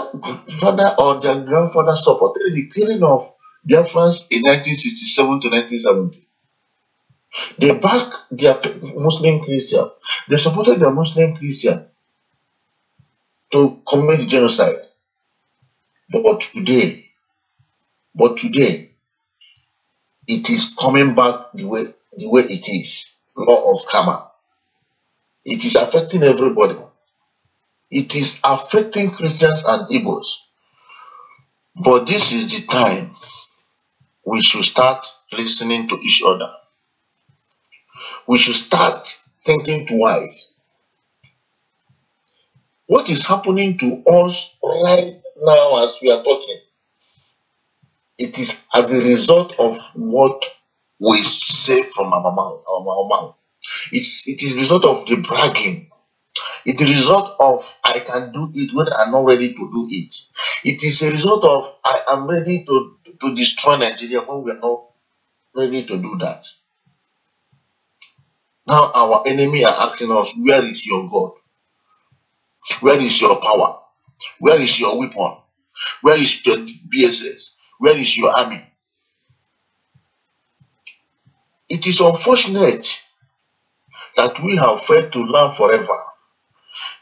father or their grandfather supported the killing of Biafrans in 1967 to 1970. They backed their Muslim Christian. They supported their Muslim Christian to commit the genocide. But today, it is coming back the way it is. Law of karma. It is affecting everybody. It is affecting Christians and Igbos. But this is the time we should start listening to each other. We should start thinking twice. What is happening to us right now as we are talking? It is as a result of what we say from our mouth. It is the result of the bragging. It is a result of I can do it when I'm not ready to do it. It is a result of I am ready to destroy Nigeria when we are not ready to do that. Now our enemy are asking us, where is your God? Where is your power? Where is your weapon? Where is your BSS? Where is your army? It is unfortunate that we have failed to learn forever.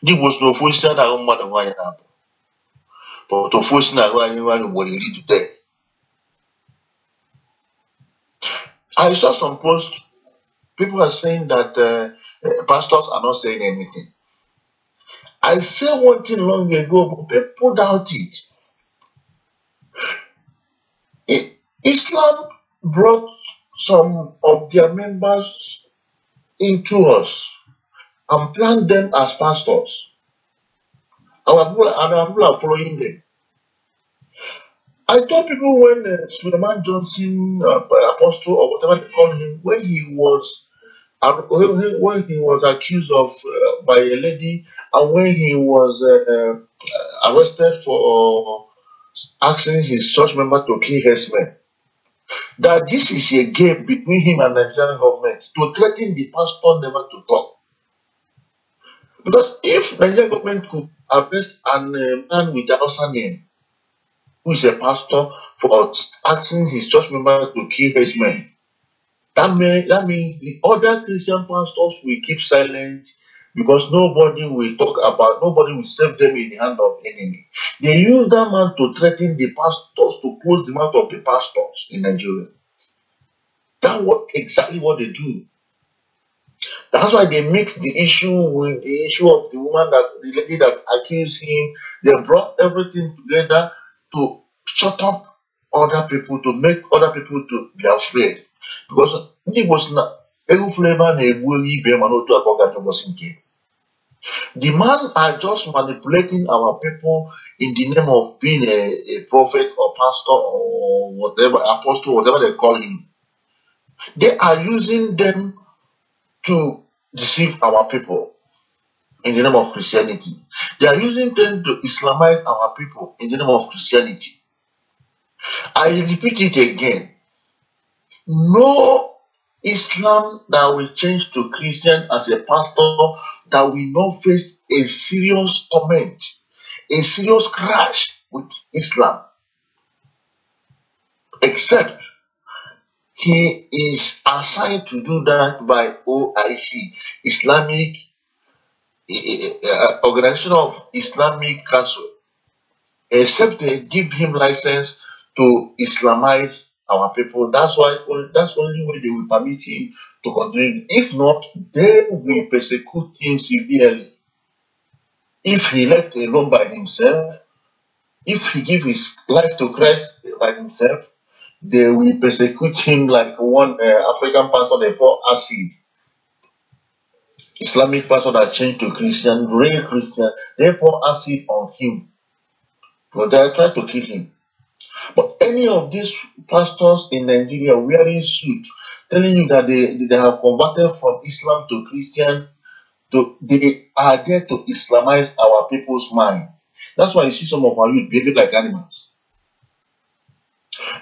There was no force that I want to happen. But to force na what you need today. I saw some posts. People are saying that pastors are not saying anything. I said one thing long ago, but people doubt it. Islam brought some of their members into us and planned them as pastors. Our people are following them. I told people when Suleiman Johnson, apostle or whatever they call him, when he was accused of by a lady, and when he was arrested for asking his church member to kill his men, that this is a game between him and the Nigerian government to threaten the pastor never to talk. Because if the Nigerian government could arrest a man with an Hausa name, who is a pastor, for asking his church member to kill his men, that means the other Christian pastors will keep silent, because nobody will save them in the hand of enemy. They use that man to threaten the pastors, to close the mouth of the pastors in Nigeria. That's what exactly what they do. That's why they mix the issue with the issue of the woman that the lady that accused him. They brought everything together to shut up other people, to make other people to be afraid. Because it was not every flavor the man are just manipulating our people in the name of being a prophet or pastor or whatever, apostle, whatever they call him. They are using them to deceive our people in the name of Christianity. They are using them to Islamize our people in the name of Christianity. I repeat it again. No Islam that will change to Christian as a pastor that will not face a serious torment, a serious crash with Islam, except he is assigned to do that by OIC, Islamic Organization of Islamic Council, except they give him license to Islamize our people. That's the only way they will permit him to continue. If not, they will persecute him severely. If he left alone by himself, if he give his life to Christ by himself, they will persecute him like one African pastor they pour acid. Islamic pastor that changed to Christian, real Christian, they pour acid on him. But they are trying to kill him. But any of these pastors in Nigeria wearing suit, telling you that they have converted from Islam to Christian, they are there to Islamize our people's mind. That's why you see some of our youth behaving like animals.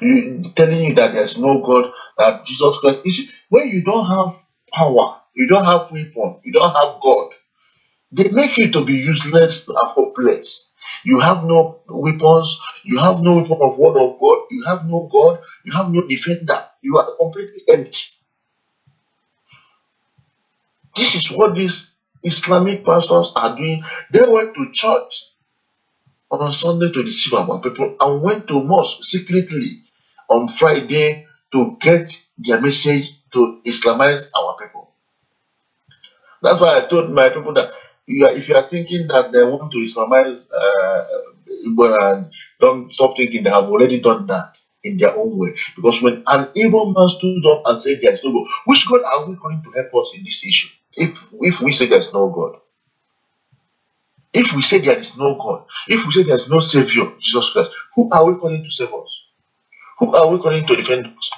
Telling you that there's no God, that Jesus Christ. You see, when you don't have power, you don't have weapon, you don't have God, they make you to be useless and hopeless. You have no weapons, you have no weapon of word of God, you have no God, you have no defender, you are completely empty. This is what these Islamic pastors are doing. They went to church on Sunday to deceive our people and went to mosque secretly on Friday to get their message to Islamize our people. That's why I told my people that if you are thinking that they want to Islamize Igbo, and don't stop thinking they have already done that in their own way. Because when an evil man stood up and said there is no God, which God are we going to help us in this issue? If we say there is no God, if we say there is no God, if we say there is no Savior, Jesus Christ, who are we calling to save us? Who are we calling to defend us?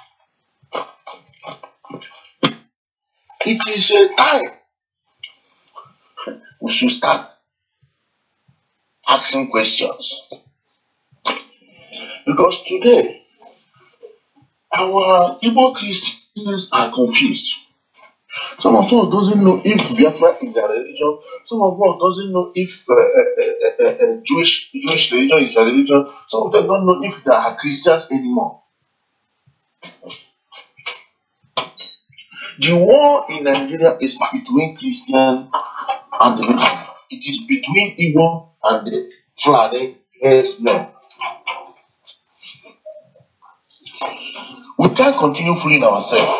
It is a time we should start asking questions. Because today, our Igbo Christians are confused. Some of us doesn't know if Biafra is their religion. Some of us doesn't know if Jewish religion is their religion. Some of them don't know if they are Christians anymore. The war in Nigeria is between Christian and the Muslim. It is between Igbo and the Fulani herdsmen. We can't continue fooling ourselves.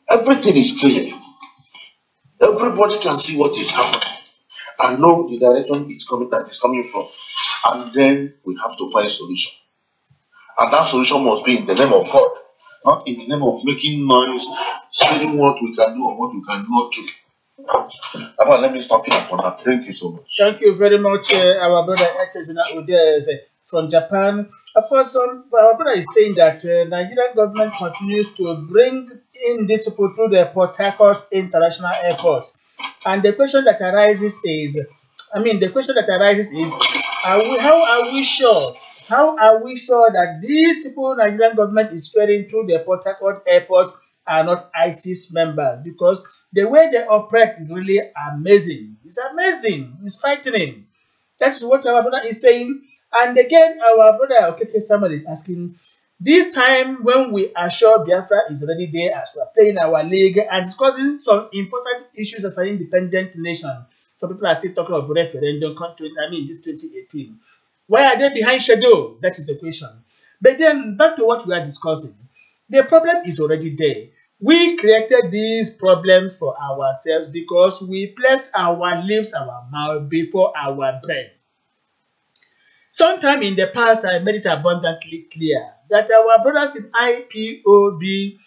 Everything is clear. Everybody can see what is happening and know the direction it's coming from. And then we have to find a solution. And that solution must be in the name of God, not in the name of making noise, saying what we can do or what we cannot do. Let me stop here for now. Thank you so much. Thank you very much, our brother Echezina Udeze from Japan. Of course, our brother is saying that Nigerian government continues to bring in these people through the Port Harcourt International Airport. And the question that arises is, how are we sure? How are we sure that these people Nigerian government is ferrying through the Port Harcourt Airport are not ISIS members? Because the way they operate is really amazing. It's amazing. It's frightening. That's what our brother is saying. And again, our brother Okeke Samuel is asking, this time when we are sure Biafra is already there as we are playing our league and discussing some important issues as an independent nation, some people are still talking of referendum, this 2018. Why are they behind schedule? That is the question. But then back to what we are discussing. The problem is already there. We created these problems for ourselves because we placed our lips, our mouth before our brain. Sometime in the past, I made it abundantly clear that our brothers in IPOB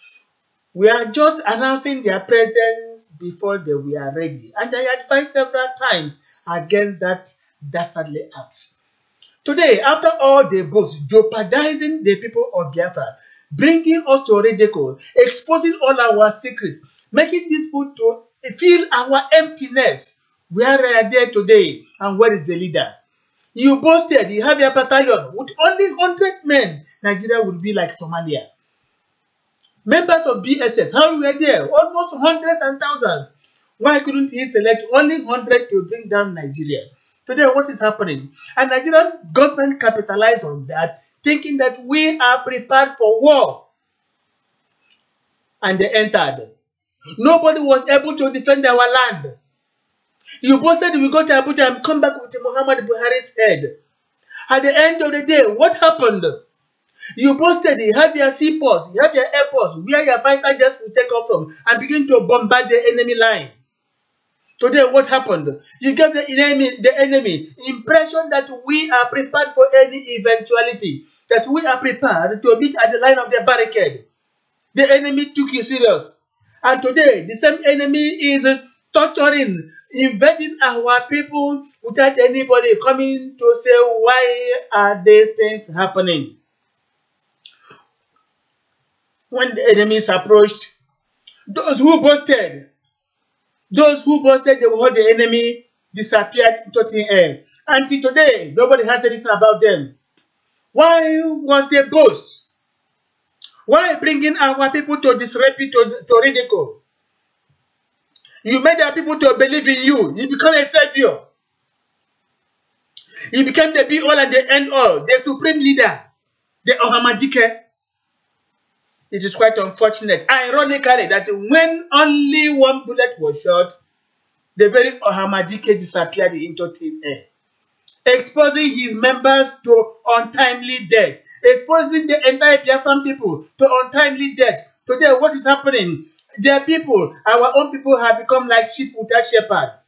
were just announcing their presence before they were ready. And I advised several times against that dastardly act. Today, after all the boast, jeopardizing the people of Biafra, bringing us to ridicule, exposing all our secrets, making this food to feel our emptiness, where are they today and where is the leader? You boasted you have your battalion with only 100 men. Nigeria would be like Somalia. Members of BSS, how were there? Almost hundreds and thousands. Why couldn't he select only 100 to bring down Nigeria? Today, what is happening? And Nigerian government capitalized on that, thinking that we are prepared for war. And they entered. Nobody was able to defend our land. You boasted we go to Abuja and come back with Muhammad Buhari's head. At the end of the day, what happened? You boasted you have your seaports, you have your airports, where your fighter jets will take off from and begin to bombard the enemy line. Today, what happened? You gave the enemy impression that we are prepared for any eventuality, that we are prepared to meet at the line of the barricade. The enemy took you serious. And today, the same enemy is torturing, invading our people without anybody coming to say, why are these things happening? When the enemies approached, those who boasted, they will hold the enemy, disappeared into thin air. Until today, nobody has anything about them. Why was they boast? Why bringing our people to disrepute, to ridicule? You made our people to believe in you. You become a savior. You became the be-all and the end-all, the supreme leader, the Ohamadike. It is quite unfortunate, ironically, that when only one bullet was shot, the very Ohamadike disappeared into thin air, exposing his members to untimely death, exposing the entire Biafran people to untimely death. Today, what is happening? Their people, our own people, have become like sheep without shepherd.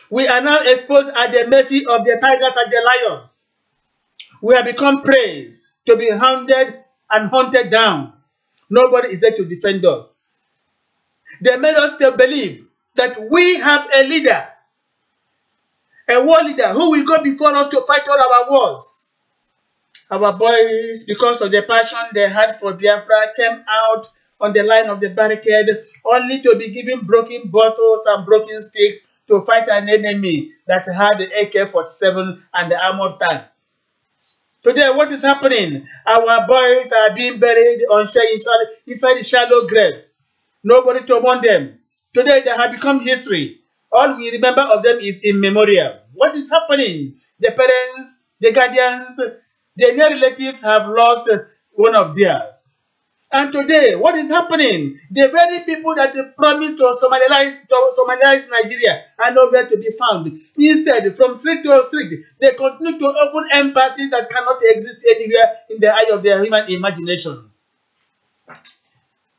We are now exposed at the mercy of the tigers and the lions. We have become prey to be hounded and hunted down. Nobody is there to defend us. They made us to believe that we have a leader, a war leader who will go before us to fight all our wars. Our boys, because of the passion they had for Biafra, came out on the line of the barricade only to be given broken bottles and broken sticks to fight an enemy that had the AK-47 and the armored tanks. Today, what is happening? Our boys are being buried inside the shallow graves. Nobody to mourn them. Today, they have become history. All we remember of them is in memoriam. What is happening? The parents, the guardians, the near relatives have lost one of theirs. And today, what is happening? The very people that they promised to Somalize Nigeria are nowhere to be found. Instead, from street to street, they continue to open embassies that cannot exist anywhere in the eye of their human imagination.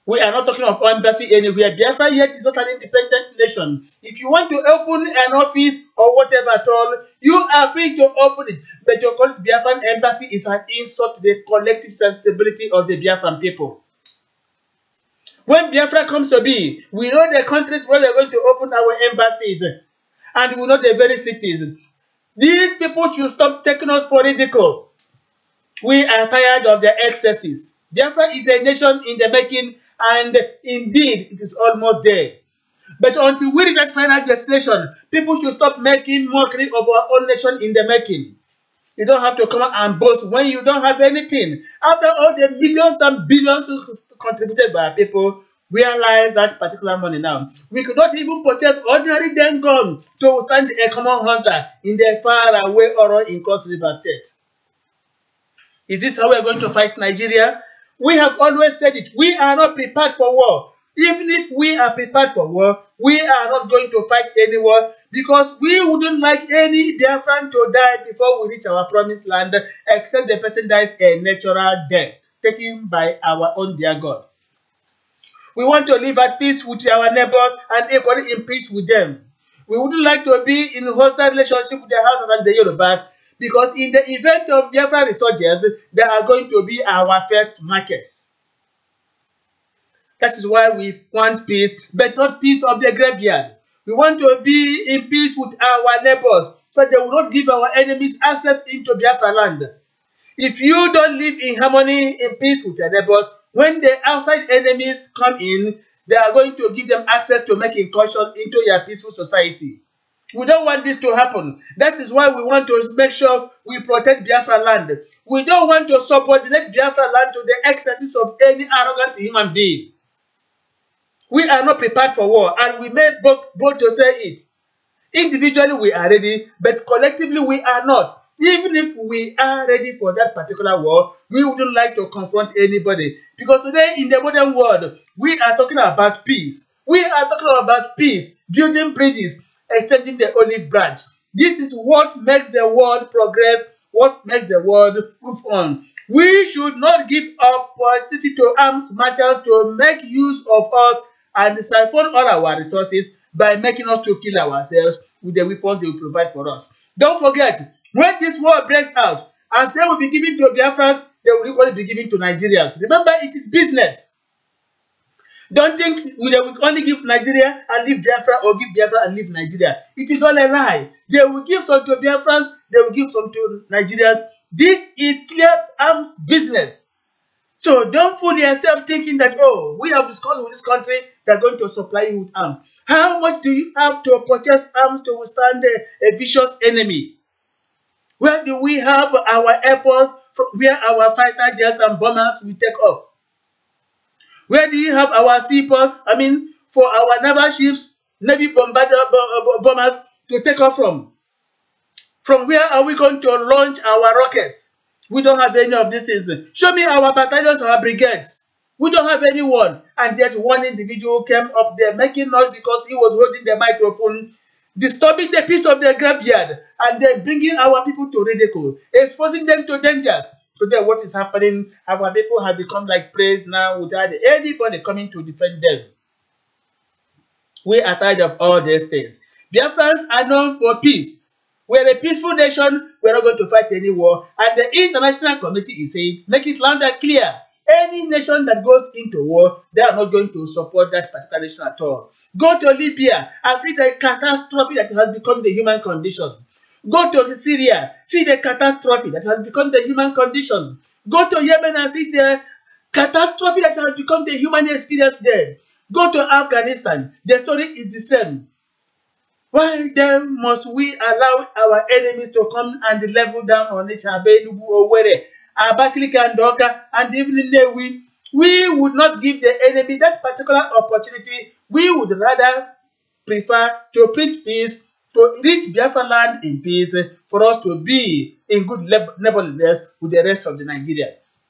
We are not talking of embassy anywhere. Biafra yet is not an independent nation. If you want to open an office or whatever at all, you are free to open it. But to call it Biafran embassy is an insult to the collective sensibility of the Biafran people. When Biafra comes to be, we know the countries where we are going to open our embassies. And we know the very cities. These people should stop taking us for ridicule. We are tired of their excesses. Biafra is a nation in the making, and indeed, it is almost there. But until we reach that final destination, people should stop making mockery of our own nation in the making. You don't have to come out and boast when you don't have anything. After all the millions and billions contributed by people, realize that particular money now. We could not even purchase ordinary den gun to withstand a common hunter in the far away Oro in Cross River State. Is this how we are going to fight Nigeria? We have always said it. We are not prepared for war. Even if we are prepared for war, we are not going to fight any war because we wouldn't like any Biafran to die before we reach our promised land, except the person dies a natural death taken by our own dear God. We want to live at peace with our neighbors and equally in peace with them. We wouldn't like to be in a hostile relationship with the Hausas and the Yorubas, because in the event of Biafra resurgence, they are going to be our first markets. That is why we want peace, but not peace of the graveyard. We want to be in peace with our neighbors, so they will not give our enemies access into Biafra land. If you don't live in harmony, in peace with your neighbors, when the outside enemies come in, they are going to give them access to make incursion into your peaceful society. We don't want this to happen. That is why we want to make sure we protect Biafra land. We don't want to subordinate Biafra land to the excesses of any arrogant human being. We are not prepared for war, and we may both to say it. Individually, we are ready, but collectively, we are not. Even if we are ready for that particular war, we wouldn't like to confront anybody. Because today, in the modern world, we are talking about peace. We are talking about peace, building bridges, extending the olive branch. This is what makes the world progress, what makes the world move on. We should not give opportunity to arms merchants to make use of us and siphon all our resources by making us to kill ourselves with the weapons they will provide for us. Don't forget, when this war breaks out, as they will be given to Biafrans, they will equally be given to Nigerians. Remember, it is business. Don't think they will only give Nigeria and leave Biafra, or give Biafra and leave Nigeria. It is all a lie. They will give some to Biafrans, they will give some to Nigerians. This is clear arms business. So don't fool yourself thinking that, oh, we have discussed with this country, they're going to supply you with arms. How much do you have to purchase arms to withstand a vicious enemy? Where do we have our airports, where our fighter jets and bombers will take off? Where do you have our seaports, for our naval ships, Navy bombers to take off from? From where are we going to launch our rockets? We don't have any of these things. Show me our battalions, our brigades. We don't have anyone. And yet one individual came up there making noise because he was holding the microphone, disturbing the peace of the graveyard, and then bringing our people to ridicule, exposing them to dangers. Today, what is happening? Our people have become like prey now without anybody coming to defend them. We are tired of all these things. Biafrans are known for peace. We are a peaceful nation. We are not going to fight any war. And the international community is saying, make it loud and clear. Any nation that goes into war, they are not going to support that particular nation at all. Go to Libya and see the catastrophe that has become the human condition. Go to Syria, see the catastrophe that has become the human condition. Go to Yemen and see the catastrophe that has become the human experience there. Go to Afghanistan, the story is the same. Why then must we allow our enemies to come and level down on each other, Owerri, Abakaliki and Doka, and even Nnewi? We would not give the enemy that particular opportunity. We would rather prefer to preach peace, to reach Biafra land in peace, for us to be in good neighborliness with the rest of the Nigerians.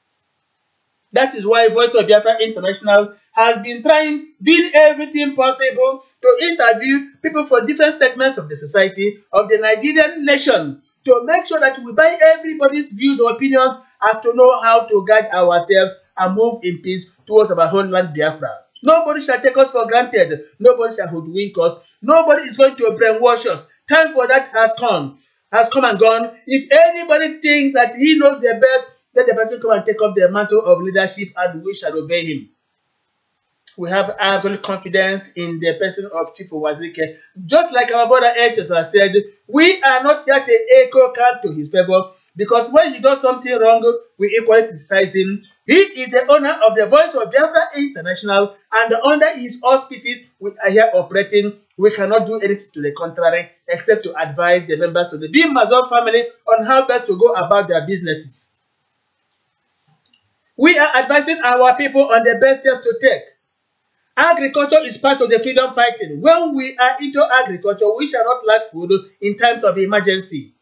That is why Voice of Biafra International has been doing everything possible to interview people from different segments of the society, of the Nigerian nation, to make sure that we buy everybody's views or opinions as to know how to guide ourselves and move in peace towards our homeland Biafra. Nobody shall take us for granted. Nobody shall hoodwink us. Nobody is going to brainwash us. Time for that has come and gone. If anybody thinks that he knows the best, let the person come and take up the mantle of leadership and we shall obey him. We have absolute confidence in the person of Chief Wazike. Just like our brother Echot has said, we are not here to echo count to his favor, because when he does something wrong, we equally criticize him. He is the owner of the Voice of Biafra International, and under his auspices, we are here operating. We cannot do anything to the contrary, except to advise the members of the bim-massob family on how best to go about their businesses. We are advising our people on the best steps to take. Agriculture is part of the freedom fighting. When we are into agriculture, we shall not lack food in times of emergency.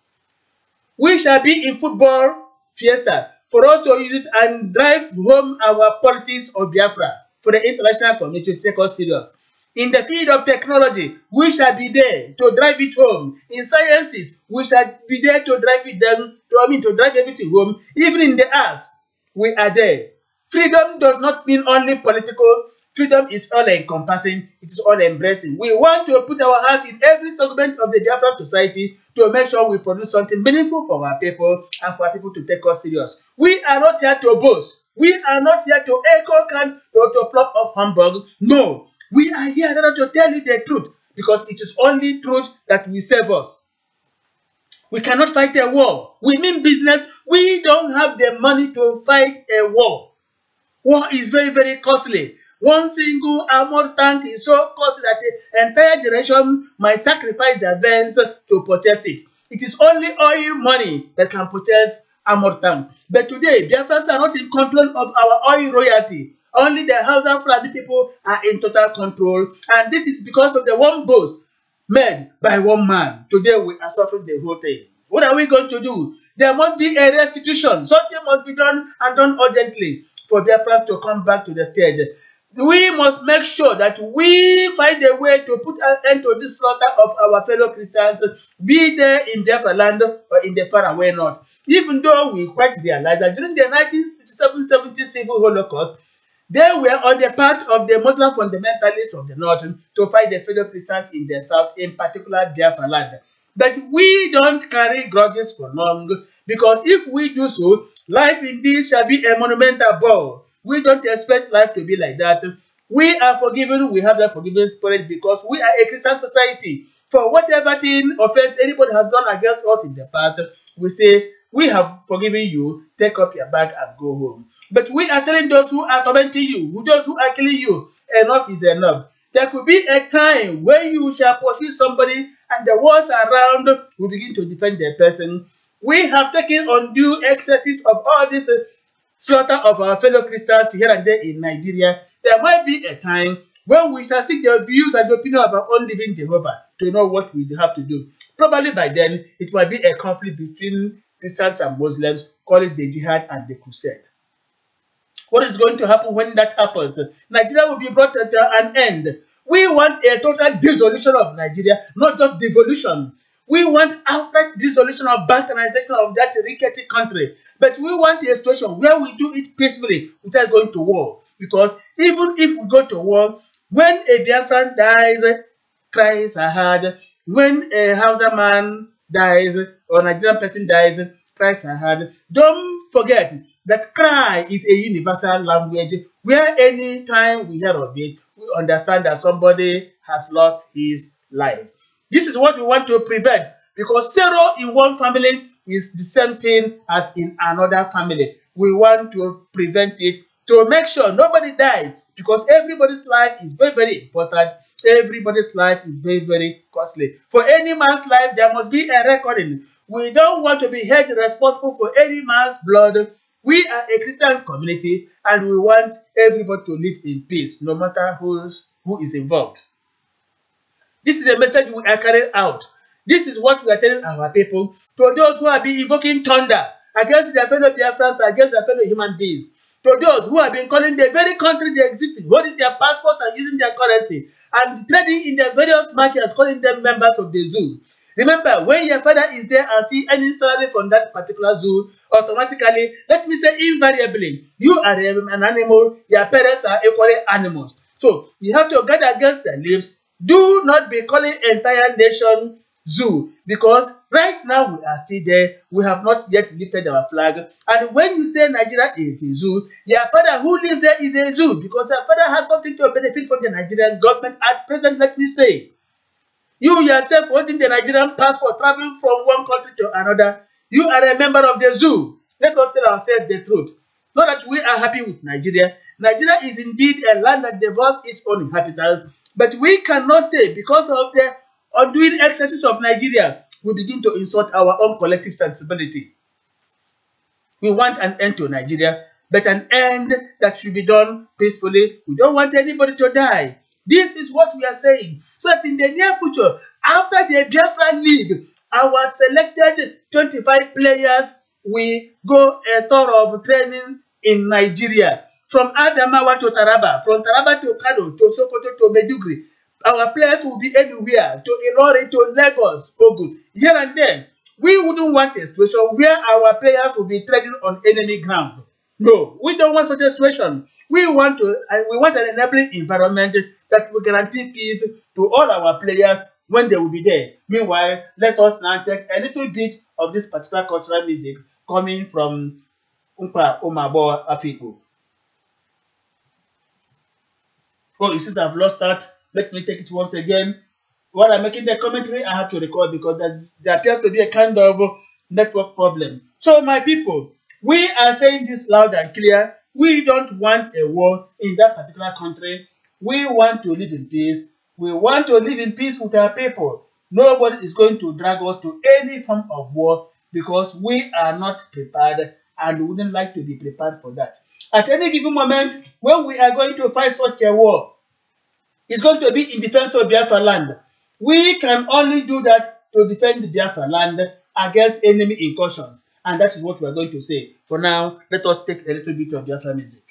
We shall be in football fiesta for us to use it and drive home our politics of Biafra for the international community to take us serious. In the field of technology, we shall be there to drive it home. In sciences, we shall be there to drive it down, to drive everything home. Even in the arts, we are there. Freedom does not mean only political. Freedom is all encompassing, it is all embracing. We want to put our hands in every segment of the Biafran society to make sure we produce something meaningful for our people and for our people to take us serious. We are not here to boast. We are not here to echo cant or to plop up humbug. No, we are here to tell you the truth because it is only truth that will save us. We cannot fight a war. We mean business. We don't have the money to fight a war. War is very, very costly. One single armored tank is so costly that the entire generation might sacrifice their veins to purchase it. It is only oil money that can purchase armored tank. But today, Biafrans are not in control of our oil royalty. Only the Hausa Fulani people are in total control. And this is because of the one boast made by one man. Today, we are suffering the whole thing. What are we going to do? There must be a restitution. Something must be done and done urgently for Biafrans to come back to the stage. We must make sure that we find a way to put an end to this slaughter of our fellow Christians, be there in Biafra land or in the faraway north. Even though we quite realize that during the 1967-70 civil Holocaust, they were on the part of the Muslim fundamentalists of the north to fight the fellow Christians in the south, in particular Biafra land. But we don't carry grudges for long, because if we do so, life indeed shall be a monumental ball. We don't expect life to be like that. We are forgiven. We have that forgiving spirit because we are a Christian society. For whatever thing, offense anybody has done against us in the past, we say, we have forgiven you. Take up your bag and go home. But we are telling those who are tormenting you, those who are killing you, enough is enough. There could be a time when you shall pursue somebody and the walls around will begin to defend the person. We have taken undue excesses of all this slaughter of our fellow Christians here and there in Nigeria. There might be a time when we shall seek the views and the opinion of our own living Jehovah to know what we have to do. Probably by then, it might be a conflict between Christians and Muslims, call it the jihad and the crusade. What is going to happen when that happens? Nigeria will be brought to an end. We want a total dissolution of Nigeria, not just devolution. We want outright dissolution or balkanization of that rickety country. But we want a situation where we do it peacefully without going to war. Because even if we go to war, when a Biafran dies, cries are heard. When a Hausa man dies or Nigerian person dies, cries are heard. Don't forget that cry is a universal language where any time we hear of it, we understand that somebody has lost his life. This is what we want to prevent, because sorrow in one family is the same thing as in another family. We want to prevent it to make sure nobody dies, because everybody's life is very, very important. Everybody's life is very, very costly. For any man's life, there must be a recording. We don't want to be held responsible for any man's blood. We are a Christian community and we want everybody to live in peace, no matter who is involved. This is a message we are carrying out. This is what we are telling our people, to those who have been invoking thunder against their fellow Biafrans, against their fellow human beings, to those who have been calling the very country they exist in, holding their passports and using their currency, and trading in the various markets, calling them members of the zoo. Remember, when your father is there and see any salary from that particular zoo, automatically, let me say invariably, you are an animal, your parents are equally animals. So, you have to guard against their lives. Do not be calling entire nation zoo, because right now we are still there. We have not yet lifted our flag. And when you say Nigeria is a zoo, your father who lives there is a zoo, because your father has something to benefit from the Nigerian government at present, let me say. You yourself holding the Nigerian passport, traveling from one country to another, you are a member of the zoo. Let us tell ourselves the truth. Not that we are happy with Nigeria. Nigeria is indeed a land that devours its own inhabitants, but we cannot say because of the undoing excesses of Nigeria, we begin to insult our own collective sensibility. We want an end to Nigeria, but an end that should be done peacefully. We don't want anybody to die. This is what we are saying. So that in the near future, after the Biafra League, our selected 25 players will go a tour of training in Nigeria. From Adamawa to Taraba, from Taraba to Kano, to Sokoto, to Meduguri. Our players will be anywhere, to Ilori, to Lagos, Ogun, here and there. We wouldn't want a situation where our players will be treading on enemy ground. No, we don't want such a situation. We want an enabling environment that will guarantee peace to all our players when they will be there. Meanwhile, let us now take a little bit of this particular cultural music coming from Umpa Omabo Afiku. Oh, it seems I've lost that. Let me take it once again. While I'm making the commentary, I have to record because there appears to be a kind of network problem. So, my people, we are saying this loud and clear. We don't want a war in that particular country. We want to live in peace. We want to live in peace with our people. Nobody is going to drag us to any form of war because we are not prepared and we wouldn't like to be prepared for that. At any given moment, when we are going to fight such a war, it's going to be in defense of Biafra land. We can only do that to defend the Biafra land against enemy incursions. And that is what we are going to say. For now, let us take a little bit of Biafra music.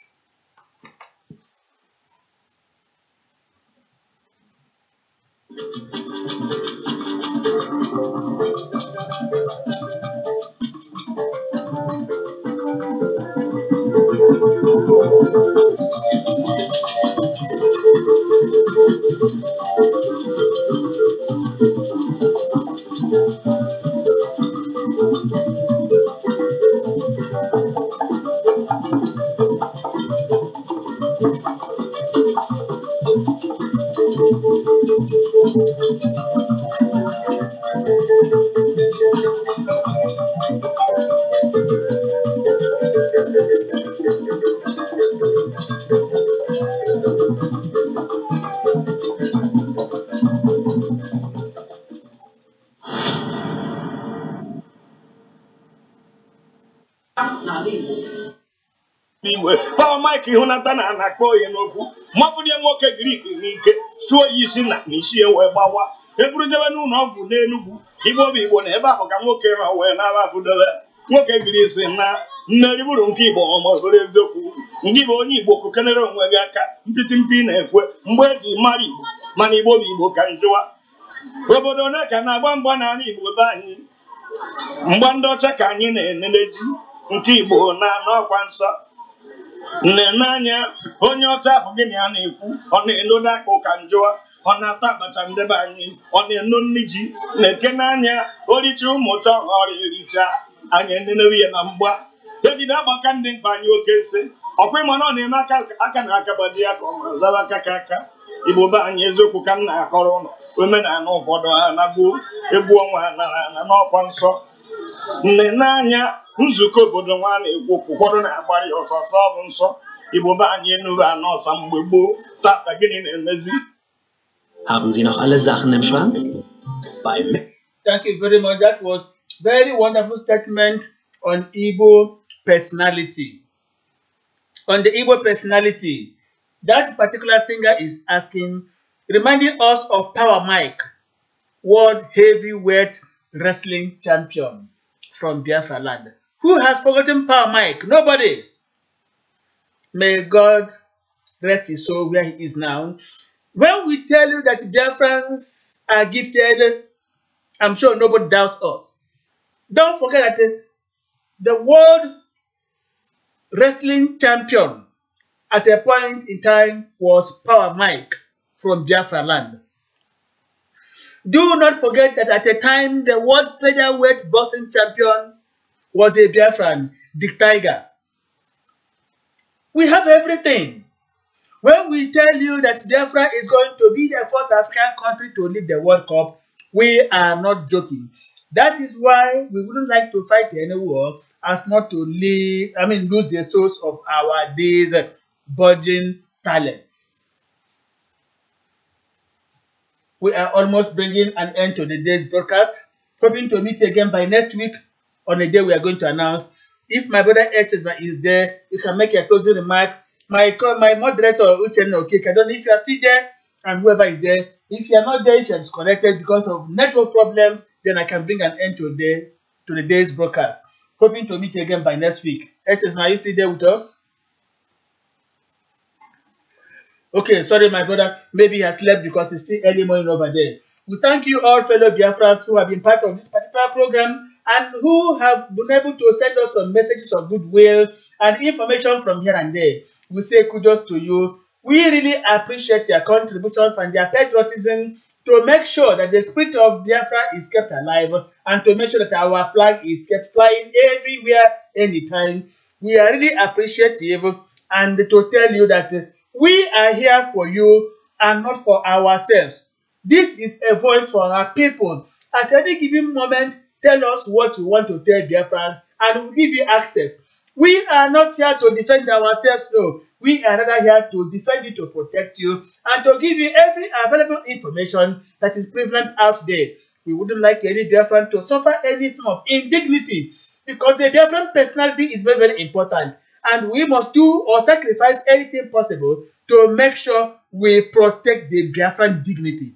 Igwe Paul Mike Hunata na-akpọ onye n'okwu mafụdie nwoke Grik n'ike suo ya isi na n'isi wee gbawa eburujebe n'ụlọ ọgwụ n'Enugwu Igbo bụ Igbo na ebe ahụ ka nwoke nọ wee na-aba afụdobe nwoke Grik si na nneriburu nke Igbo ọmọbụrụ eziokwu ndị bụ onye Igbo kokenere onwe gị aka mpịtị mpi na-ekwe mgbe eji mara Igbo mana Igbo bụ Igbo ka njụwa obodo ole ka na-agba mgba n'ala Igbo be anyị mgba ndị ọcha ka anyị na-enelezi nke Igbo na n'ọkwa nsọ Nenanya onye ọcha bụ gịnị a na-ekwu ọ na-enodo aka ụka njụa ọ na-ata abacha ndebe anyị ọ na-eno nri ji na-eke n'anya oricha ụmụ ụtọ ọrịa ericha anyị enenewe ya na mgba ejide agbaka ndị mkpa anyị oke ese ọkwa ịma na ọ na-eme aka na aka gbaji ya ka ọ ma zaba aka ka aka Igbo be anyị eziokwu ka m na-akọrọ ụlọ omenala ụfọdụ ha na gboo egwu ọnwa na n'ọkwa nsọ nne n'anya nzukọ obodo nwa na-ekwu ụfọdụ na-agbara ya ọsọsọ ọ bụ nsọ Igbo be anyị enuru anọ ọsa mgbe gboo tata gịnị na-emezi. Haben Sie noch alle Sachen im Schrank? Thank you very much. That was very wonderful statement on Igbo personality. On the Igbo personality, that particular singer is asking, reminding us of Power Mike, world heavyweight wrestling champion from Biafra land. Who has forgotten Power Mike? Nobody. May God rest his soul where he is now. When we tell you that Biafrans are gifted, I'm sure nobody doubts us. Don't forget that the world wrestling champion at a point in time was Power Mike from Biafra land. Do not forget that at a time the world featherweight boxing champion was a Biafran, Dick Tiger. We have everything. When we tell you that Biafra is going to be the first African country to lead the World Cup, we are not joking. That is why we wouldn't like to fight any war as not to lose the source of our days burgeoning talents. We are almost bringing an end to the day's broadcast. Hoping to meet you again by next week on a day we are going to announce. If my brother Echesma is there, you can make a closing remark. My moderator, Uchenna Okeke, I don't know if you are still there, and whoever is there. If you are not there, if you are disconnected because of network problems, then I can bring an end to the day's broadcast. Hoping to meet you again by next week. Echesma, are you still there with us? Okay, sorry, my brother. Maybe he has slept because it's still early morning over there. We thank you all, fellow Biafrans, who have been part of this particular program and who have been able to send us some messages of goodwill and information from here and there. We say kudos to you. We really appreciate your contributions and your patriotism to make sure that the spirit of Biafra is kept alive and to make sure that our flag is kept flying everywhere, anytime. We are really appreciative and to tell you that we are here for you and not for ourselves. This is a voice for our people. At any given moment, tell us what you want to tell Biafrans and we'll give you access. We are not here to defend ourselves, no. We are rather here to defend you, to protect you, and to give you every available information that is prevalent out there. We wouldn't like any Biafran to suffer any form of indignity because the Biafran personality is very, very important. And we must do or sacrifice anything possible to make sure we protect the Biafran dignity.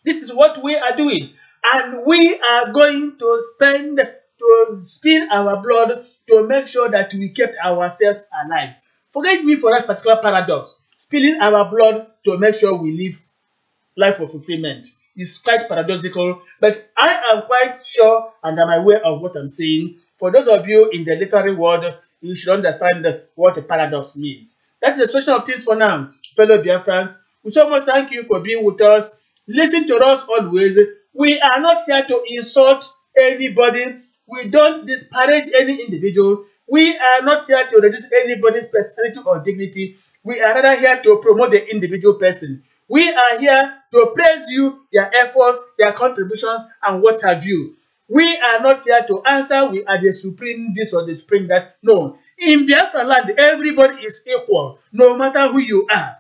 This is what we are doing. And we are going to spill our blood to make sure that we kept ourselves alive. Forgive me for that particular paradox. Spilling our blood to make sure we live life of fulfillment is quite paradoxical, but I am quite sure and I'm aware of what I'm saying. For those of you in the literary world, you should understand what a paradox means. That's the expression of things for now, fellow Biafrans. We so much thank you for being with us. Listen to us always. We are not here to insult anybody. We don't disparage any individual. We are not here to reduce anybody's personality or dignity. We are rather here to promote the individual person. We are here to praise you, your efforts, your contributions, and what have you. We are not here to answer we are the supreme this or the supreme that. No. In Biafra land, everybody is equal, no matter who you are.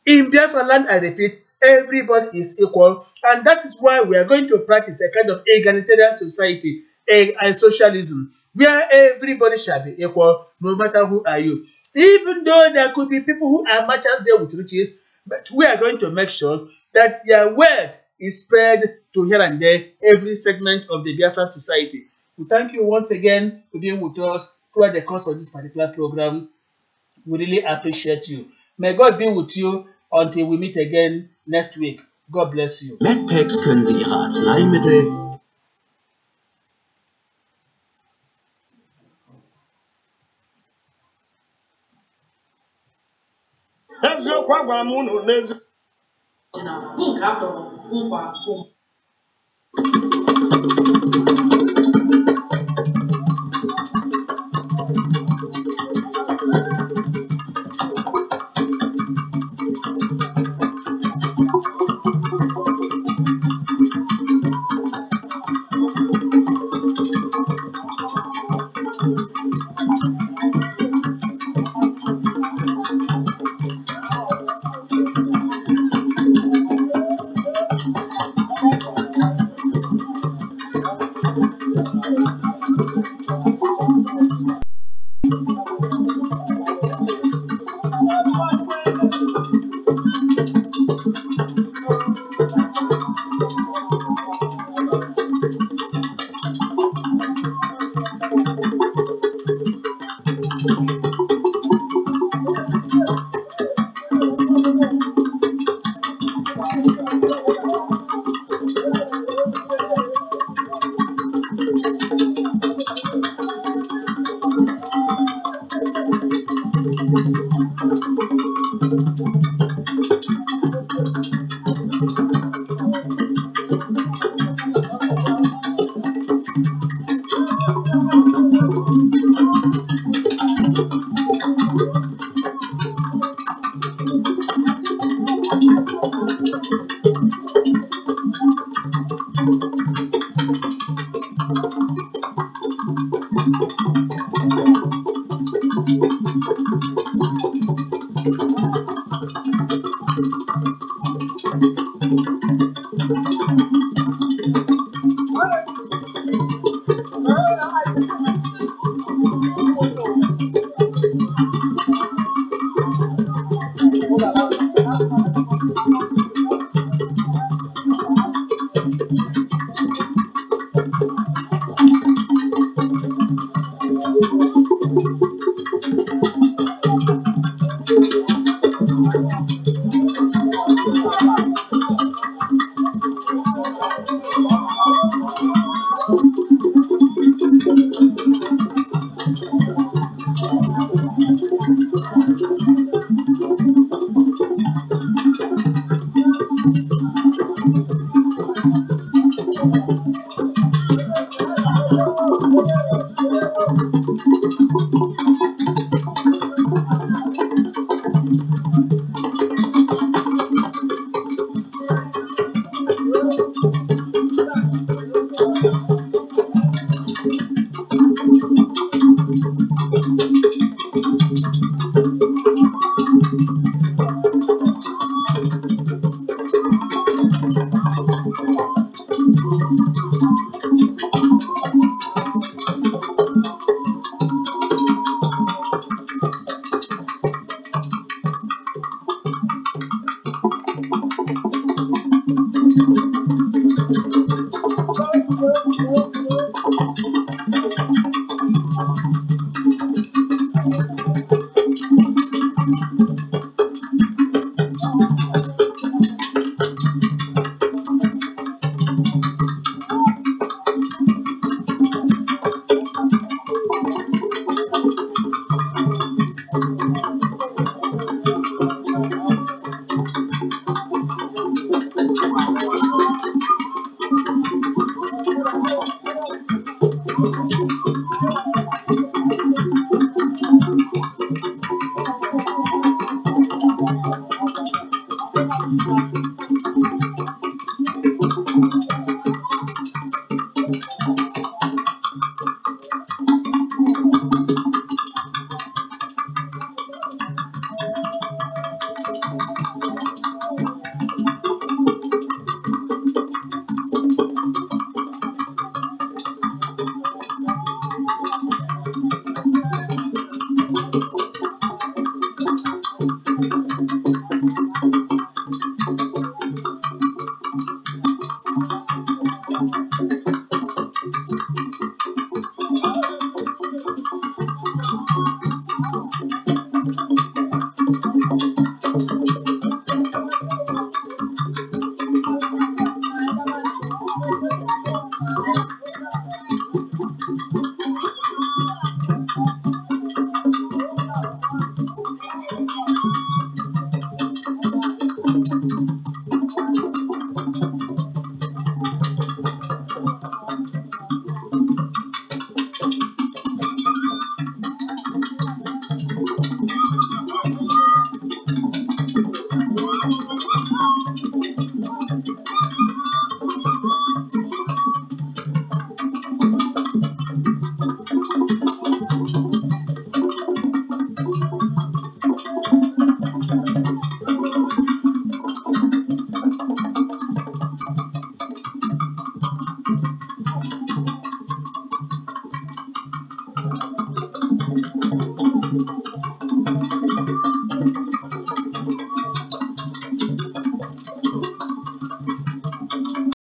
In Biafra land, I repeat, everybody is equal, and that is why we are going to practice a kind of egalitarian society, a socialism, where everybody shall be equal, no matter who are you. Even though there could be people who are merchants there with riches, but we are going to make sure that their wealth is spread to here and there, every segment of the Biafran society. We thank you once again for being with us throughout the course of this particular program. We really appreciate you. May God be with you until we meet again next week. God bless you. Medpacks können Sie Ihre Arzneimittel eziokwu agwara m unu n'ezi